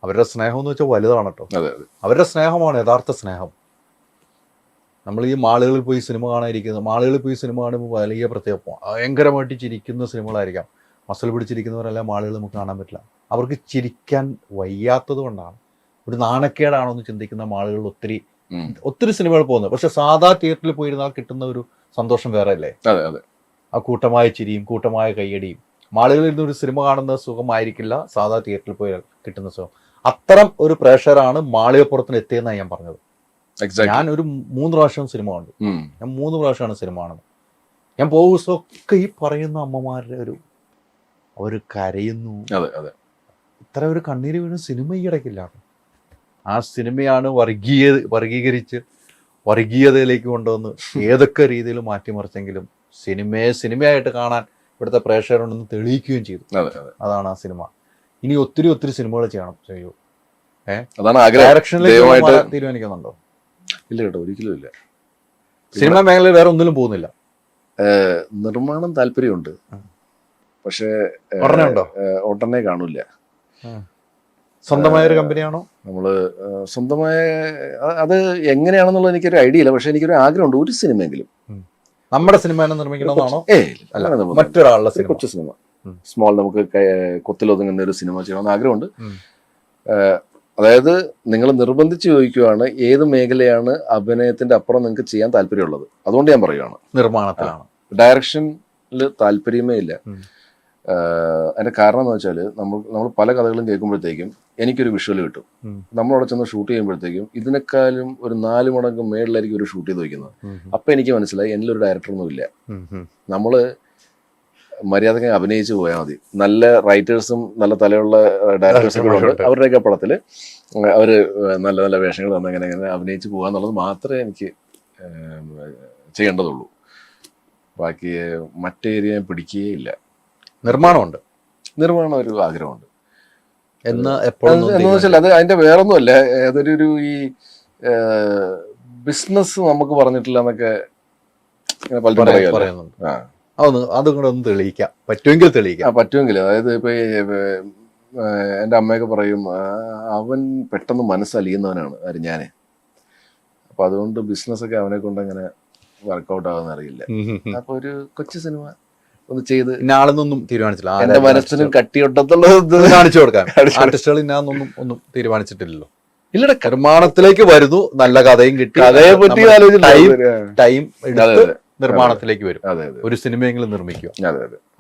അവരുടെ സ്നേഹം എന്ന് വെച്ചാൽ വലുതാണ് കേട്ടോ. അതെ അതെ അവരുടെ സ്നേഹമാണ് യഥാർത്ഥ സ്നേഹം. നമ്മൾ ഈ മാളുകളിൽ പോയി സിനിമ കാണാതിരിക്കുന്നത്, മാളുകളിൽ പോയി സിനിമ കാണുമ്പോൾ വലിയ പ്രത്യേക ഭയങ്കരമായിട്ട് ചിരിക്കുന്ന സിനിമകളായിരിക്കാം. മസിൽ പിടിച്ചിരിക്കുന്നവരെല്ലാം മാളുകൾ നമുക്ക് കാണാൻ പറ്റില്ല. അവർക്ക് ചിരിക്കാൻ വയ്യാത്തത് കൊണ്ടാണ്, ഒരു നാണക്കേടാണോ എന്ന് ചിന്തിക്കുന്ന മാളുകളിൽ ഒത്തിരി സിനിമകൾ പോകുന്നത്. പക്ഷെ സാധാ തിയേറ്ററിൽ പോയിരുന്നാൽ കിട്ടുന്ന ഒരു സന്തോഷം വേറെ അല്ലേ? അതെ അതെ ആ കൂട്ടമായ ചിരിയും കൂട്ടമായ കയ്യടിയും. മാളുകളിൽ നിന്ന് ഒരു സിനിമ കാണുന്ന സുഖമായിരിക്കില്ല സാധാ തിയേറ്ററിൽ പോയി കിട്ടുന്ന സുഖം. അത്തരം ഒരു പ്രേക്ഷകരാണ് മാളികപ്പുറത്തിന് എത്തിയെന്നാണ് ഞാൻ പറഞ്ഞത്. എക്സാക്ട്. ഞാൻ ഒരു 3 പ്രാവശ്യം സിനിമ കണ്ടു. ഞാൻ 3 പ്രാവശ്യമാണ് സിനിമ കാണുന്നത്. ഞാൻ പോകുന്ന ദിവസമൊക്കെ ഈ പറയുന്ന അമ്മമാരുടെ അവർ കരയുന്നു, അതെ അതെ ഇത്ര ഒരു കണ്ണീര് വീണ് സിനിമ ഈ ഇടയ്ക്കില്ല. ആ സിനിമയാണ് വർഗീകരിച്ച് വർഗീയതയിലേക്ക് കൊണ്ടുവന്ന് ഏതൊക്കെ രീതിയിൽ മാറ്റിമറിച്ചെങ്കിലും സിനിമയായിട്ട് കാണാൻ ഇവിടുത്തെ പ്രേക്ഷകരുണ്ടെന്ന് തെളിയിക്കുകയും ചെയ്തു. അതെ അതെ അതാണ് ആ സിനിമ. ഇനി ഒത്തിരി സിനിമകൾ ചെയ്യൂ. അതാണ് ആഗ്രഹം. ഡയറക്ഷനിലേക്ക് ദയവായിട്ട് തീരുമാനിക്കുന്നുണ്ടോ? ഇല്ല കേട്ടോ, ഒരിക്കലും ഇല്ല. സിനിമ മേഖലയിൽ വേറെ ഒന്നിലും പോകുന്നില്ല. നിർമ്മാണം താല്പര്യമുണ്ട്, പക്ഷേ ഉടനെ ഉണ്ടോ? ഉടനെ കാണൂല. സ്വന്തമായ ഒരു കമ്പനിയാണോ? നമ്മള് സ്വന്തമായ അത് എങ്ങനെയാണെന്നുള്ളത് എനിക്കൊരു ഐഡിയ ഇല്ല. പക്ഷെ എനിക്കൊരു ആഗ്രഹമുണ്ട്, ഒരു സിനിമയെങ്കിലും നമ്മുടെ സിനിമ തന്നെ നിർമ്മിക്കണമെന്നാണോ? അല്ല, മറ്റൊരാളുടെ സിനിമ, കൊച്ചു സിനിമ, സ്മോൾ, നമുക്ക് കൊത്തിലൊതുങ്ങുന്ന ഒരു സിനിമ ചെയ്യണമെന്ന് ആഗ്രഹമുണ്ട്. അതായത് നിങ്ങൾ നിർബന്ധിച്ച് ചോദിക്കുകയാണ് ഏത് മേഖലയാണ് അഭിനയത്തിന്റെ അപ്പുറം നിങ്ങൾക്ക് ചെയ്യാൻ താല്പര്യമുള്ളത്. അതുകൊണ്ട് ഞാൻ പറയുകയാണ് നിർമ്മാണത്തിലാണ്. ഡയറക്ഷനിൽ താല്പര്യമേ ഇല്ല. അതിന്റെ കാരണം എന്ന് വെച്ചാൽ നമ്മൾ പല കഥകളും കേൾക്കുമ്പോഴത്തേക്കും എനിക്കൊരു വിഷ്വൽ കിട്ടും. നമ്മളവിടെ ചെന്ന് ഷൂട്ട് ചെയ്യുമ്പോഴത്തേക്കും ഇതിനേക്കാളും ഒരു 4 മടങ്ങ് മേളിലായിരിക്കും ഒരു ഷൂട്ട് ചെയ്ത് വയ്ക്കുന്നത്. അപ്പൊ എനിക്ക് മനസ്സിലായി എന്നിലൊരു ഡയറക്ടറൊന്നും ഇല്ല. നമ്മള് മര്യാദക്ക് അഭിനയിച്ചു പോയാൽ മതി. നല്ല റൈറ്റേഴ്സും നല്ല തലയുള്ള ഡയറക്ടേഴ്സും കൂടെ ഉണ്ട്. അവരുടെയൊക്കെ പടത്തിൽ അവര് നല്ല നല്ല വേഷങ്ങൾ തന്നെ എങ്ങനെ അഭിനയിച്ചു പോകാന്നുള്ളത് മാത്രമേ എനിക്ക് ചെയ്യേണ്ടതുള്ളൂ. ബാക്കി മറ്റേരിയ പിടിക്കുകയില്ല. നിർമ്മാണമുണ്ട്, നിർമ്മാണം ഒരു ആഗ്രഹമുണ്ട്. എന്ന് വെച്ചാൽ അത് അതിന്റെ വേറൊന്നുമല്ല, അതൊരു ഈ ബിസിനസ് നമുക്ക് പറഞ്ഞിട്ടില്ല എന്നൊക്കെ പലരും പറയുന്നുണ്ട്. അതും കൂടെ ഒന്ന് തെളിയിക്കാം, പറ്റുമെങ്കിൽ തെളിയിക്കാം. പറ്റുമെങ്കിൽ അതായത് ഇപ്പൊ എൻ്റെ അമ്മയൊക്കെ പറയും അവൻ പെട്ടെന്ന് മനസ്സലിയുന്നവനാണ് ഞാന്. അപ്പൊ അതുകൊണ്ട് ബിസിനസ്സൊക്കെ അവനെ കൊണ്ട് അങ്ങനെ വർക്കൗട്ട് ആവുന്ന അറിയില്ല. അപ്പൊ ഒരു കൊച്ചു സിനിമ ഒന്ന് ചെയ്ത് ഇന്നാളെന്നൊന്നും തീരുമാനിച്ചില്ല. എന്റെ മനസ്സിനും കട്ടിയൊട്ടത്തുള്ളത് കാണിച്ചു കൊടുക്കാൻ ആർട്ടിസ്റ്റുകൾ ഇന്നാന്നൊന്നും ഒന്നും തീരുമാനിച്ചിട്ടില്ലല്ലോ. ഇല്ലട, നിർമ്മാണത്തിലേക്ക് വരുന്നു, നല്ല കഥയും കിട്ടി, കഥയെ പറ്റി ടൈം എടുത്ത് നിർമ്മാണത്തിലേക്ക് വരും. ഒരു സിനിമയെങ്കിലും നിർമ്മിക്കുക.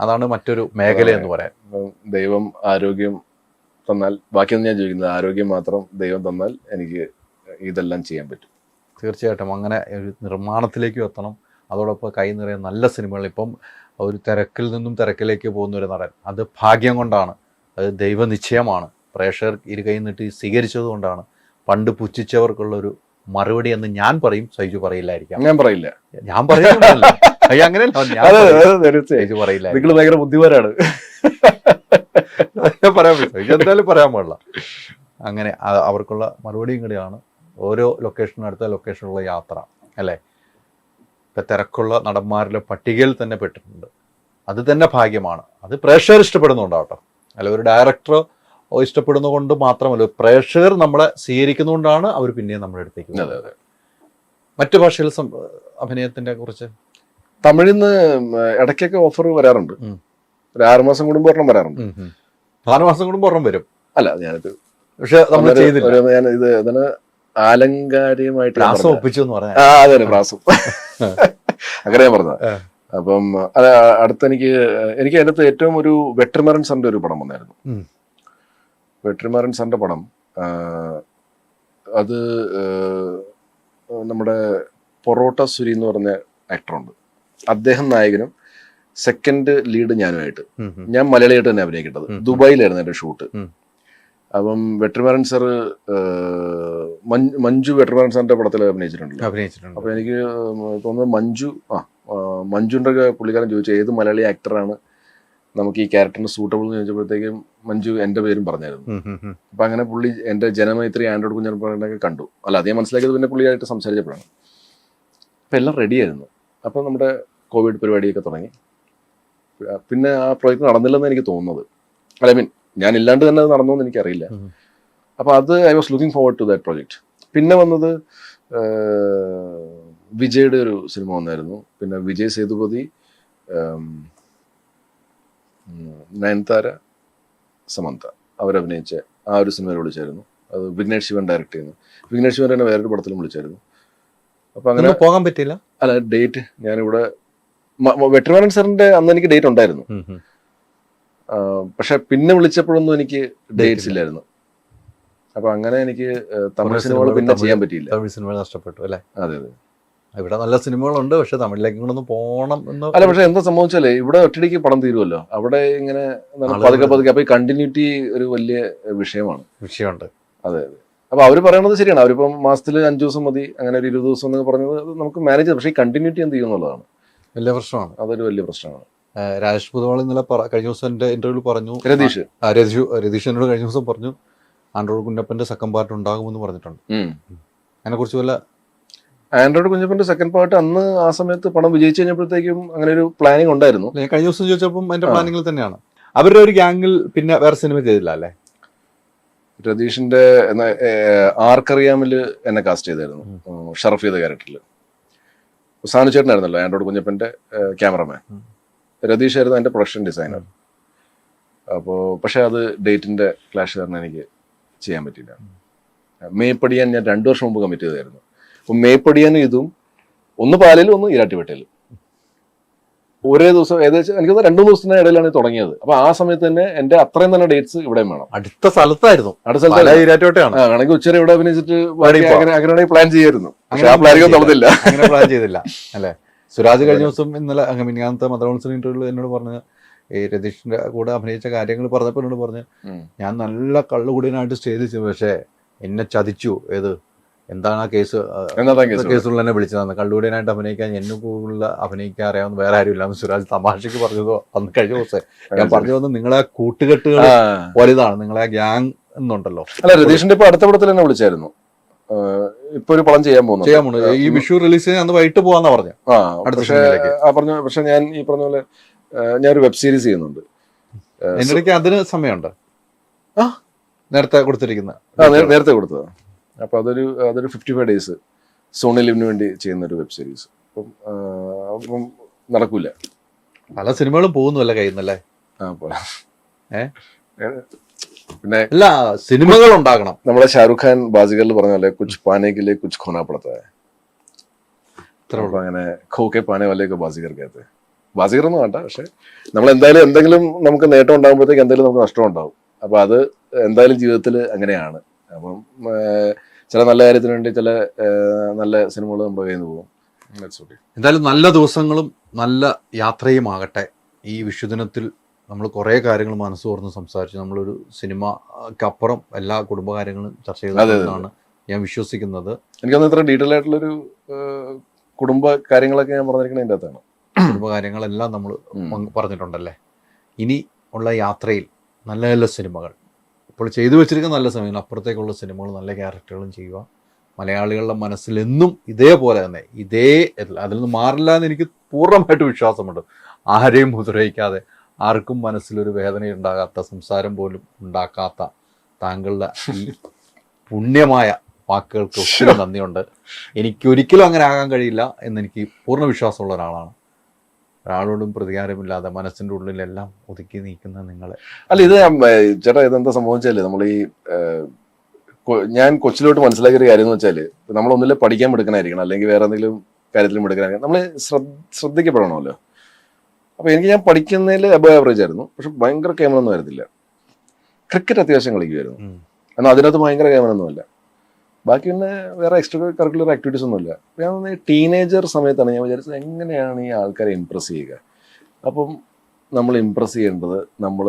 അതാണ് മറ്റൊരു മേഖല എന്ന് പറയാൻ. ദൈവം ആരോഗ്യം തന്നാൽ, ബാക്കിയൊന്നും ഞാൻ ചോദിക്കുന്നത്, ആരോഗ്യം മാത്രം ദൈവം തന്നാൽ എനിക്ക് ഇതെല്ലാം ചെയ്യാൻ പറ്റും. തീർച്ചയായിട്ടും അങ്ങനെ ഒരു നിർമ്മാണത്തിലേക്ക് എത്തണം. അതോടൊപ്പം കൈ നിറയെ നല്ല സിനിമകൾ. ഇപ്പം ഒരു തിരക്കിൽ നിന്നും തിരക്കിലേക്ക് പോകുന്ന ഒരു നടൻ, അത് ഭാഗ്യം കൊണ്ടാണ്, അത് ദൈവനിശ്ചയമാണ്. പ്രേക്ഷകർ ഇരുകൈ നീട്ടി സ്വീകരിച്ചത് കൊണ്ടാണ്. പണ്ട് പുച്ഛിച്ചവർക്കുള്ളൊരു മറുപടി എന്ന് ഞാൻ പറയും, സൈജു പറയില്ലായിരിക്കാം. ഞാൻ പറയില്ല, ഞാൻ പറയുന്നില്ല, അങ്ങനെയല്ല, സൈജു പറയില്ല. നിങ്ങൾ ഭയങ്കര ബുദ്ധിമാരാണ്, പറയാൻ പറ്റില്ല, എന്തായാലും പറയാൻ പാടില്ല. അങ്ങനെ അവർക്കുള്ള മറുപടിയും കൂടിയാണ് ഓരോ ലൊക്കേഷനും അടുത്ത ലൊക്കേഷനുള്ള യാത്ര അല്ലേ. ഇപ്പം തിരക്കുള്ള നടന്മാരിലെ പട്ടികയിൽ തന്നെ പെട്ടിട്ടുണ്ട്. അത് തന്നെ ഭാഗ്യമാണ്. അത് പ്രേക്ഷകർ ഇഷ്ടപ്പെടുന്നുണ്ടാവട്ടോ, അല്ല ഒരു ഡയറക്ടർ ഇഷ്ടപ്പെടുന്ന കൊണ്ട് മാത്രമല്ല, പ്രേക്ഷകർ നമ്മളെ സ്വീകരിക്കുന്നതുകൊണ്ടാണ് അവർ പിന്നെയും നമ്മുടെ അടുത്തേക്ക് വരുന്നത്. മറ്റു ഭാഷയിൽ അഭിനയത്തിന്റെ കുറിച്ച് തമിഴിന്ന് ഇടയ്ക്കൊക്കെ ഓഫർ വരാറുണ്ട്. ഒരു 6 മാസം കൂടുമ്പോൾ ഒരെണ്ണം വരാറുണ്ട്. 6 മാസം കൂടുമ്പോൾ ഒരെണ്ണം വരും. അല്ല, ഞാനിത് പക്ഷെ നമ്മൾ ചെയ്തില്ല. ഞാൻ ഇത് അതിന് ആലങ്കാരികമായിട്ട് ഒപ്പിച്ചു എന്ന് പറയാം. അതെ, പ്രാസം അങ്ങനെ ഞാൻ പറഞ്ഞത്. അപ്പം അത് അടുത്ത് എനിക്ക് അതിനകത്ത് ഏറ്റവും ഒരു വെട്രിമാരൻ സാറിന്റെ ഒരു പടം വന്നായിരുന്നു. വെട്രിമാരൻ സാറിന്റെ പടം അത് നമ്മുടെ പൊറോട്ട സുരി എന്ന് പറഞ്ഞ ആക്ടറുണ്ട്, അദ്ദേഹം നായകനും സെക്കൻഡ് ലീഡ് ഞാനുമായിട്ട്. ഞാൻ മലയാളിയായിട്ട് തന്നെ അഭിനയിക്കേണ്ടത്. ദുബായിലായിരുന്നു എന്റെ ഷൂട്ട്. അപ്പം വെട്രിമാരൻ സാറ് മഞ്ജു വെട്രിമാരൻ സാറിന്റെ പടത്തിൽ അഭിനയിച്ചിട്ടുണ്ടല്ലോ. അപ്പൊ എനിക്ക് തോന്നുന്നത് മഞ്ജുന്റെ പുള്ളിക്കാരൻ ചോദിച്ചു ഏത് മലയാളി ആക്ടറാണ് നമുക്ക് ഈ ക്യാരക്ടറിന് സൂട്ടബിൾ എന്ന് ചോദിച്ചപ്പോഴത്തേക്കും മഞ്ജു എന്റെ പേരും പറഞ്ഞായിരുന്നു. അപ്പൊ അങ്ങനെ പുള്ളി എന്റെ ജനമൈത്രി ആൻഡ്രോയിഡ് കുഞ്ഞിനൊക്കെ കണ്ടു. അല്ല, അതേ മനസ്സിലാക്കിയത് പിന്നെ പുള്ളിയായിട്ട് സംസാരിച്ചപ്പോഴാണ്. അപ്പം എല്ലാം റെഡിയായിരുന്നു. അപ്പം നമ്മുടെ കോവിഡ് പരിപാടിയൊക്കെ തുടങ്ങി. പിന്നെ ആ പ്രോജക്റ്റ് നടന്നില്ലെന്ന് എനിക്ക് തോന്നുന്നത്. ഐ മീൻ ഞാൻ ഇല്ലാണ്ട് തന്നെ അത് നടന്നു എന്ന് എനിക്കറിയില്ല. അപ്പോൾ അത് I was looking forward to that project. പിന്നെ വന്നത് വിജയുടെ ഒരു സിനിമ വന്നായിരുന്നു. പിന്നെ വിജയ് സേതുപതി, നയൻതാര, സമന്ത അവരഭിനയിച്ച ആ ഒരു സിനിമയിൽ വിളിച്ചായിരുന്നു. അത് വിഘ്നേഷ് ശിവൻ ഡയറക്റ്റ് ചെയ്യുന്നു. വിഘ്നേഷ് ശിവൻ തന്നെ വേറൊരു പടത്തിലും വിളിച്ചായിരുന്നു. അപ്പം അങ്ങനെ പോകാൻ പറ്റില്ല. അല്ല, ഡേറ്റ് ഞാനിവിടെ വെട്രിമാരൻ സാറിന്റെ അന്ന് എനിക്ക് ഡേറ്റ് ഉണ്ടായിരുന്നു. പക്ഷെ പിന്നെ വിളിച്ചപ്പോഴൊന്നും എനിക്ക് ഡേറ്റ്സ് ഇല്ലായിരുന്നു. അപ്പൊ അങ്ങനെ എനിക്ക് തമിഴ് സിനിമകൾ പിന്നെ ചെയ്യാൻ പറ്റിയില്ല. തമിഴ് സിനിമകൾ നഷ്ടപ്പെട്ടു അല്ലേ? അതെ അതെ. ഇവിടെ നല്ല സിനിമകളുണ്ട്, പക്ഷെ തമിഴിലേക്ക് കൊണ്ടൊന്ന് പോകണം എന്ന്. അല്ല, പക്ഷെ എന്താ സംഭവിച്ചാലേ ഇവിടെ ഒറ്റടിക്ക് പടം തീരുമല്ലോ. അവിടെ ഇങ്ങനെ പതുക്കെ പതുക്കെ. അപ്പൊ ഈ കണ്ടിന്യൂറ്റി ഒരു വലിയ വിഷയമുണ്ട്. അതെ അതെ. അപ്പൊ അവര് പറയണത് ശരിയാണ്. അവരിപ്പം മാസത്തിൽ 5 ദിവസം മതി, അങ്ങനെ ഒരു 20 ദിവസം എന്ന് പറഞ്ഞത് നമുക്ക് മാനേജ് ചെയ്യാം. പക്ഷേ ഈ കണ്ടിന്യൂറ്റി എന്ത് ചെയ്യും എന്നുള്ളതാണ് വലിയ പ്രശ്നമാണ്. അതൊരു വലിയ പ്രശ്നമാണ്. രാജേഷ് പുതുവാൾ ഇന്നലെ കഴിഞ്ഞ ദിവസം എൻ്റെ ഇന്റർവ്യൂവിൽ പറഞ്ഞു, രതീഷ് എന്നോട് കഴിഞ്ഞ ദിവസം പറഞ്ഞു ആൻഡ്രോയിഡ് കുഞ്ഞപ്പന്റെ സെക്കൻഡ് പാർട്ട് ഉണ്ടാകുമെന്ന് പറഞ്ഞിട്ടുണ്ട്. അതിനെ കുറിച്ച് വല്ല? ആൻഡ്രോയിഡ് കുഞ്ഞപ്പന്റെ സെക്കൻഡ് പാർട്ട് അന്ന് ആ സമയത്ത് പടം വിജയിച്ചു കഴിഞ്ഞപ്പോഴത്തേക്കും അങ്ങനെ ഒരു പ്ലാനിങ് ഉണ്ടായിരുന്നു. ഞാൻ കഴിഞ്ഞ ദിവസം ചോദിച്ചപ്പം എന്റെ പ്ലാനിങ്ങിൽ തന്നെയാണ്. അവരുടെ ഒരു ഗ്യാങ്ങിൽ പിന്നെ വേറെ സിനിമ ചെയ്തില്ല അല്ലേ? രതീഷിന്റെ ആർക്കറിയാമില് എന്നെ കാസ്റ്റ് ചെയ്തായിരുന്നു, ഷറഫ് ചെയ്ത ക്യാരക്ടറിൽ. സാനു ചേട്ടനായിരുന്നല്ലോ ആൻഡ്രോയിഡ് കുഞ്ഞപ്പന്റെ ക്യാമറമാൻ. രതീഷ് ആയിരുന്നു എൻ്റെ പ്രൊഡക്ഷൻ ഡിസൈനർ. അപ്പോൾ പക്ഷെ അത് ഡേറ്റിന്റെ ക്ലാഷ് കാരണം എനിക്ക് ചെയ്യാൻ പറ്റിയില്ല. മേപ്പടിയാൻ ഞാൻ 2 വർഷം മുമ്പ് കമ്മിറ്റ് ചെയ്തായിരുന്നു. അപ്പം മേപ്പടിയാനും ഇതും ഒന്ന് പാലയിലും ഒന്ന് ഈരാട്ടുപേട്ടയിലും ഒരേ ദിവസം ഏകദേശം എനിക്ക് 2-3 ദിവസത്തിന് ഇടയിലാണ് തുടങ്ങിയത്. അപ്പൊ ആ സമയത്ത് തന്നെ എന്റെ അത്രയും തന്നെ ഡേറ്റ്സ് ഇവിടെയും വേണം. അടുത്ത സ്ഥലത്തായിരുന്നു. ആണെങ്കിൽ ഉച്ചവരെ ഇവിടെ അഭിനയിച്ചിട്ട് അങ്ങനെ പ്ലാൻ ചെയ്യായിരുന്നു. പക്ഷെ ആ പ്ലാനിങ് നടന്നില്ല. അങ്ങനെ പ്ലാൻ ചെയ്തില്ല അല്ലേ? സുരാജ് കഴിഞ്ഞ ദിവസം ഇന്നലെ മിനിഞ്ഞാന്നത്തെ മദ്രാസ് ഇന്റർവ്യൂവിൽ എന്നോട് പറഞ്ഞ ഈ രതീഷിന്റെ കൂടെ അഭിനയിച്ച കാര്യങ്ങൾ പറഞ്ഞപ്പോൾ എന്നോട് പറഞ്ഞു, ഞാൻ നല്ല കള്ളുകൂടിയനായിട്ട് സ്റ്റേജ് ചെയ്തു, പക്ഷെ എന്നെ ചതിച്ചു. എന്താണ് ആ കേസുള്ള എന്നെ വിളിച്ചതാണ്. കള്ളുകൂടിയനായിട്ട് അഭിനയിക്കാൻ എന്നെ കൂടുതൽ അഭിനയിക്കാൻ അറിയാവുന്ന വേറെ ആരും ഇല്ല. സുരാജ് തമാശക്ക് പറഞ്ഞതോ അന്ന് കഴിഞ്ഞ ദിവസം. ഞാൻ പറഞ്ഞു വന്ന് നിങ്ങളെ കൂട്ടുകെട്ടുകൾ വലുതാണ്, നിങ്ങളെ ഗ്യാങ് എന്നുണ്ടല്ലോ. അല്ല, രതീഷിന്റെ ഇപ്പൊ അടുത്ത പടത്തിൽ എന്നെ വിളിച്ചായിരുന്നു. ഇപ്പൊ ഒരു പടം ചെയ്യാൻ പോകുന്നു. ഈ വിഷു റിലീസ് അന്ന് വൈകിട്ട് പോവാന്നാ പറഞ്ഞു. പക്ഷെ ഞാൻ ഈ പറഞ്ഞ പോലെ ഞാനൊരു വെബ് സീരീസ് ചെയ്യുന്നുണ്ട്. എന്റെ ഇടയ്ക്ക് അതിന് സമയമുണ്ട്. നേരത്തെ കൊടുത്തിരിക്കുന്ന നേരത്തെ കൊടുത്തതാ. അപ്പൊ അതൊരു 55 days സോണി ലിവിന് വേണ്ടി ചെയ്യുന്ന ഒരു വെബ് സീരീസ്. അപ്പം നടക്കൂല. പല സിനിമകളും പോകുന്നല്ല കഴിയുന്നല്ലേ? പിന്നെ എല്ലാ സിനിമകൾ ഉണ്ടാകണം. നമ്മളെ ഷാരൂഖ് ഖാൻ ബാസിഗറിൽ പറഞ്ഞ പോലെ കുച്ച് പാനേക്കിലെ കുച്ച് ഖോനാ പടത്താ. അങ്ങനെ ഖോക്കെ പാനെ വാലേക്ക് ബാസിഗർ കേത്തെ. ബാസിഗർ ഒന്നും വേണ്ട, പക്ഷെ നമ്മൾ എന്തായാലും എന്തെങ്കിലും നമുക്ക് നേട്ടം ഉണ്ടാകുമ്പോഴത്തേക്ക് എന്തെങ്കിലും നമുക്ക് നഷ്ടം ഉണ്ടാവും. അപ്പൊ അത് എന്തായാലും ജീവിതത്തിൽ അങ്ങനെയാണ്. അപ്പം ചില നല്ല കാര്യത്തിന് വേണ്ടി ചില നല്ല സിനിമകൾ നമ്മുടെ കയ്യിൽ നിന്ന് പോകും. എന്തായാലും നല്ല ദിവസങ്ങളും നല്ല യാത്രയും ആകട്ടെ. ഈ വിഷുദിനത്തിൽ നമ്മൾ കുറേ കാര്യങ്ങൾ മനസ്സ് തുറന്ന് സംസാരിച്ചു. നമ്മളൊരു സിനിമക്കപ്പുറം എല്ലാ കുടുംബകാര്യങ്ങളും ചർച്ച ചെയ്തതാണ് ഞാൻ വിശ്വസിക്കുന്നത്. എനിക്കൊന്നും ഇത്ര ഡീറ്റെയിൽ ആയിട്ടുള്ളൊരു കുടുംബ കാര്യങ്ങളൊക്കെ ഞാൻ പറഞ്ഞിരിക്കുന്നത് അതിൻ്റെ അകത്താണ്. കുടുംബകാര്യങ്ങളെല്ലാം നമ്മൾ പറഞ്ഞിട്ടുണ്ടല്ലേ. ഇനി ഉള്ള യാത്രയിൽ നല്ല നല്ല സിനിമകൾ ഇപ്പോൾ ചെയ്തു വെച്ചിരിക്കുന്ന നല്ല സമയങ്ങൾ, അപ്പുറത്തേക്കുള്ള സിനിമകൾ, നല്ല ക്യാരക്ടറുകളും ചെയ്യുക. മലയാളികളുടെ മനസ്സിൽ എന്നും ഇതേപോലെ തന്നെ അതിൽ നിന്ന് മാറില്ല എന്ന് എനിക്ക് പൂർണ്ണമായിട്ട് വിശ്വാസമുണ്ട്. ആരെയും ഉപദ്രവിക്കാതെ, ആർക്കും മനസ്സിലൊരു വേദനയുണ്ടാകാത്ത, സംസാരം പോലും ഉണ്ടാക്കാത്ത താങ്കളുടെ ഈ പുണ്യമായ വാക്കുകൾക്ക് ഒത്തിരി നന്ദിയുണ്ട്. എനിക്കൊരിക്കലും അങ്ങനെ ആകാൻ കഴിയില്ല എന്നെനിക്ക് പൂർണ്ണ വിശ്വാസമുള്ള ഒരാളാണ്. ഒരാളോടും പ്രതികാരമില്ലാതെ മനസ്സിൻ്റെ ഉള്ളിലെല്ലാം ഒതുക്കി നീക്കുന്ന നിങ്ങളെ. അല്ല, ഇത് ചേട്ടാ ഇതെന്താ സംഭവിച്ചാല് നമ്മൾ ഈ ഞാൻ കൊച്ചിലോട്ട് മനസ്സിലാക്കിയ ഒരു കാര്യം എന്ന് വെച്ചാല് നമ്മളൊന്നില്ല പഠിക്കാൻ മിടുക്കനായിരിക്കണം, അല്ലെങ്കിൽ വേറെ എന്തെങ്കിലും കാര്യത്തിൽ മിടുക്കനായിരിക്കണം. നമ്മൾ ശ്രദ്ധിക്കപ്പെടണമല്ലോ. അപ്പൊ ഞാൻ പഠിക്കുന്നതിൽ അബവ് ആവറേജ് ആയിരുന്നു, പക്ഷെ ഭയങ്കര കേമനൊന്നും ആയിരുന്നില്ല. ക്രിക്കറ്റ് അത്യാവശ്യം കളിക്കുമായിരുന്നു, എന്നാൽ അതിനകത്ത് ഭയങ്കര കേമനൊന്നുമല്ല. ബാക്കി പിന്നെ വേറെ എക്സ്ട്രാ കറിക്കുലർ ആക്ടിവിറ്റീസ് ഒന്നുമില്ല. ഞാൻ ടീനേജർ സമയത്താണ് ഞാൻ വിചാരിച്ചത് എങ്ങനെയാണ് ഈ ആൾക്കാരെ ഇമ്പ്രസ് ചെയ്യുക. അപ്പം നമ്മൾ ഇമ്പ്രസ് ചെയ്യേണ്ടത് നമ്മൾ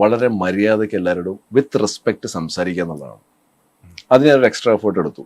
വളരെ മര്യാദയ്ക്ക് എല്ലാവരോടും വിത്ത് റെസ്പെക്റ്റ് സംസാരിക്കുക എന്നുള്ളതാണ്. അതിന് ഞാനൊരു എക്സ്ട്രാ എഫേർട്ട് എടുത്തു.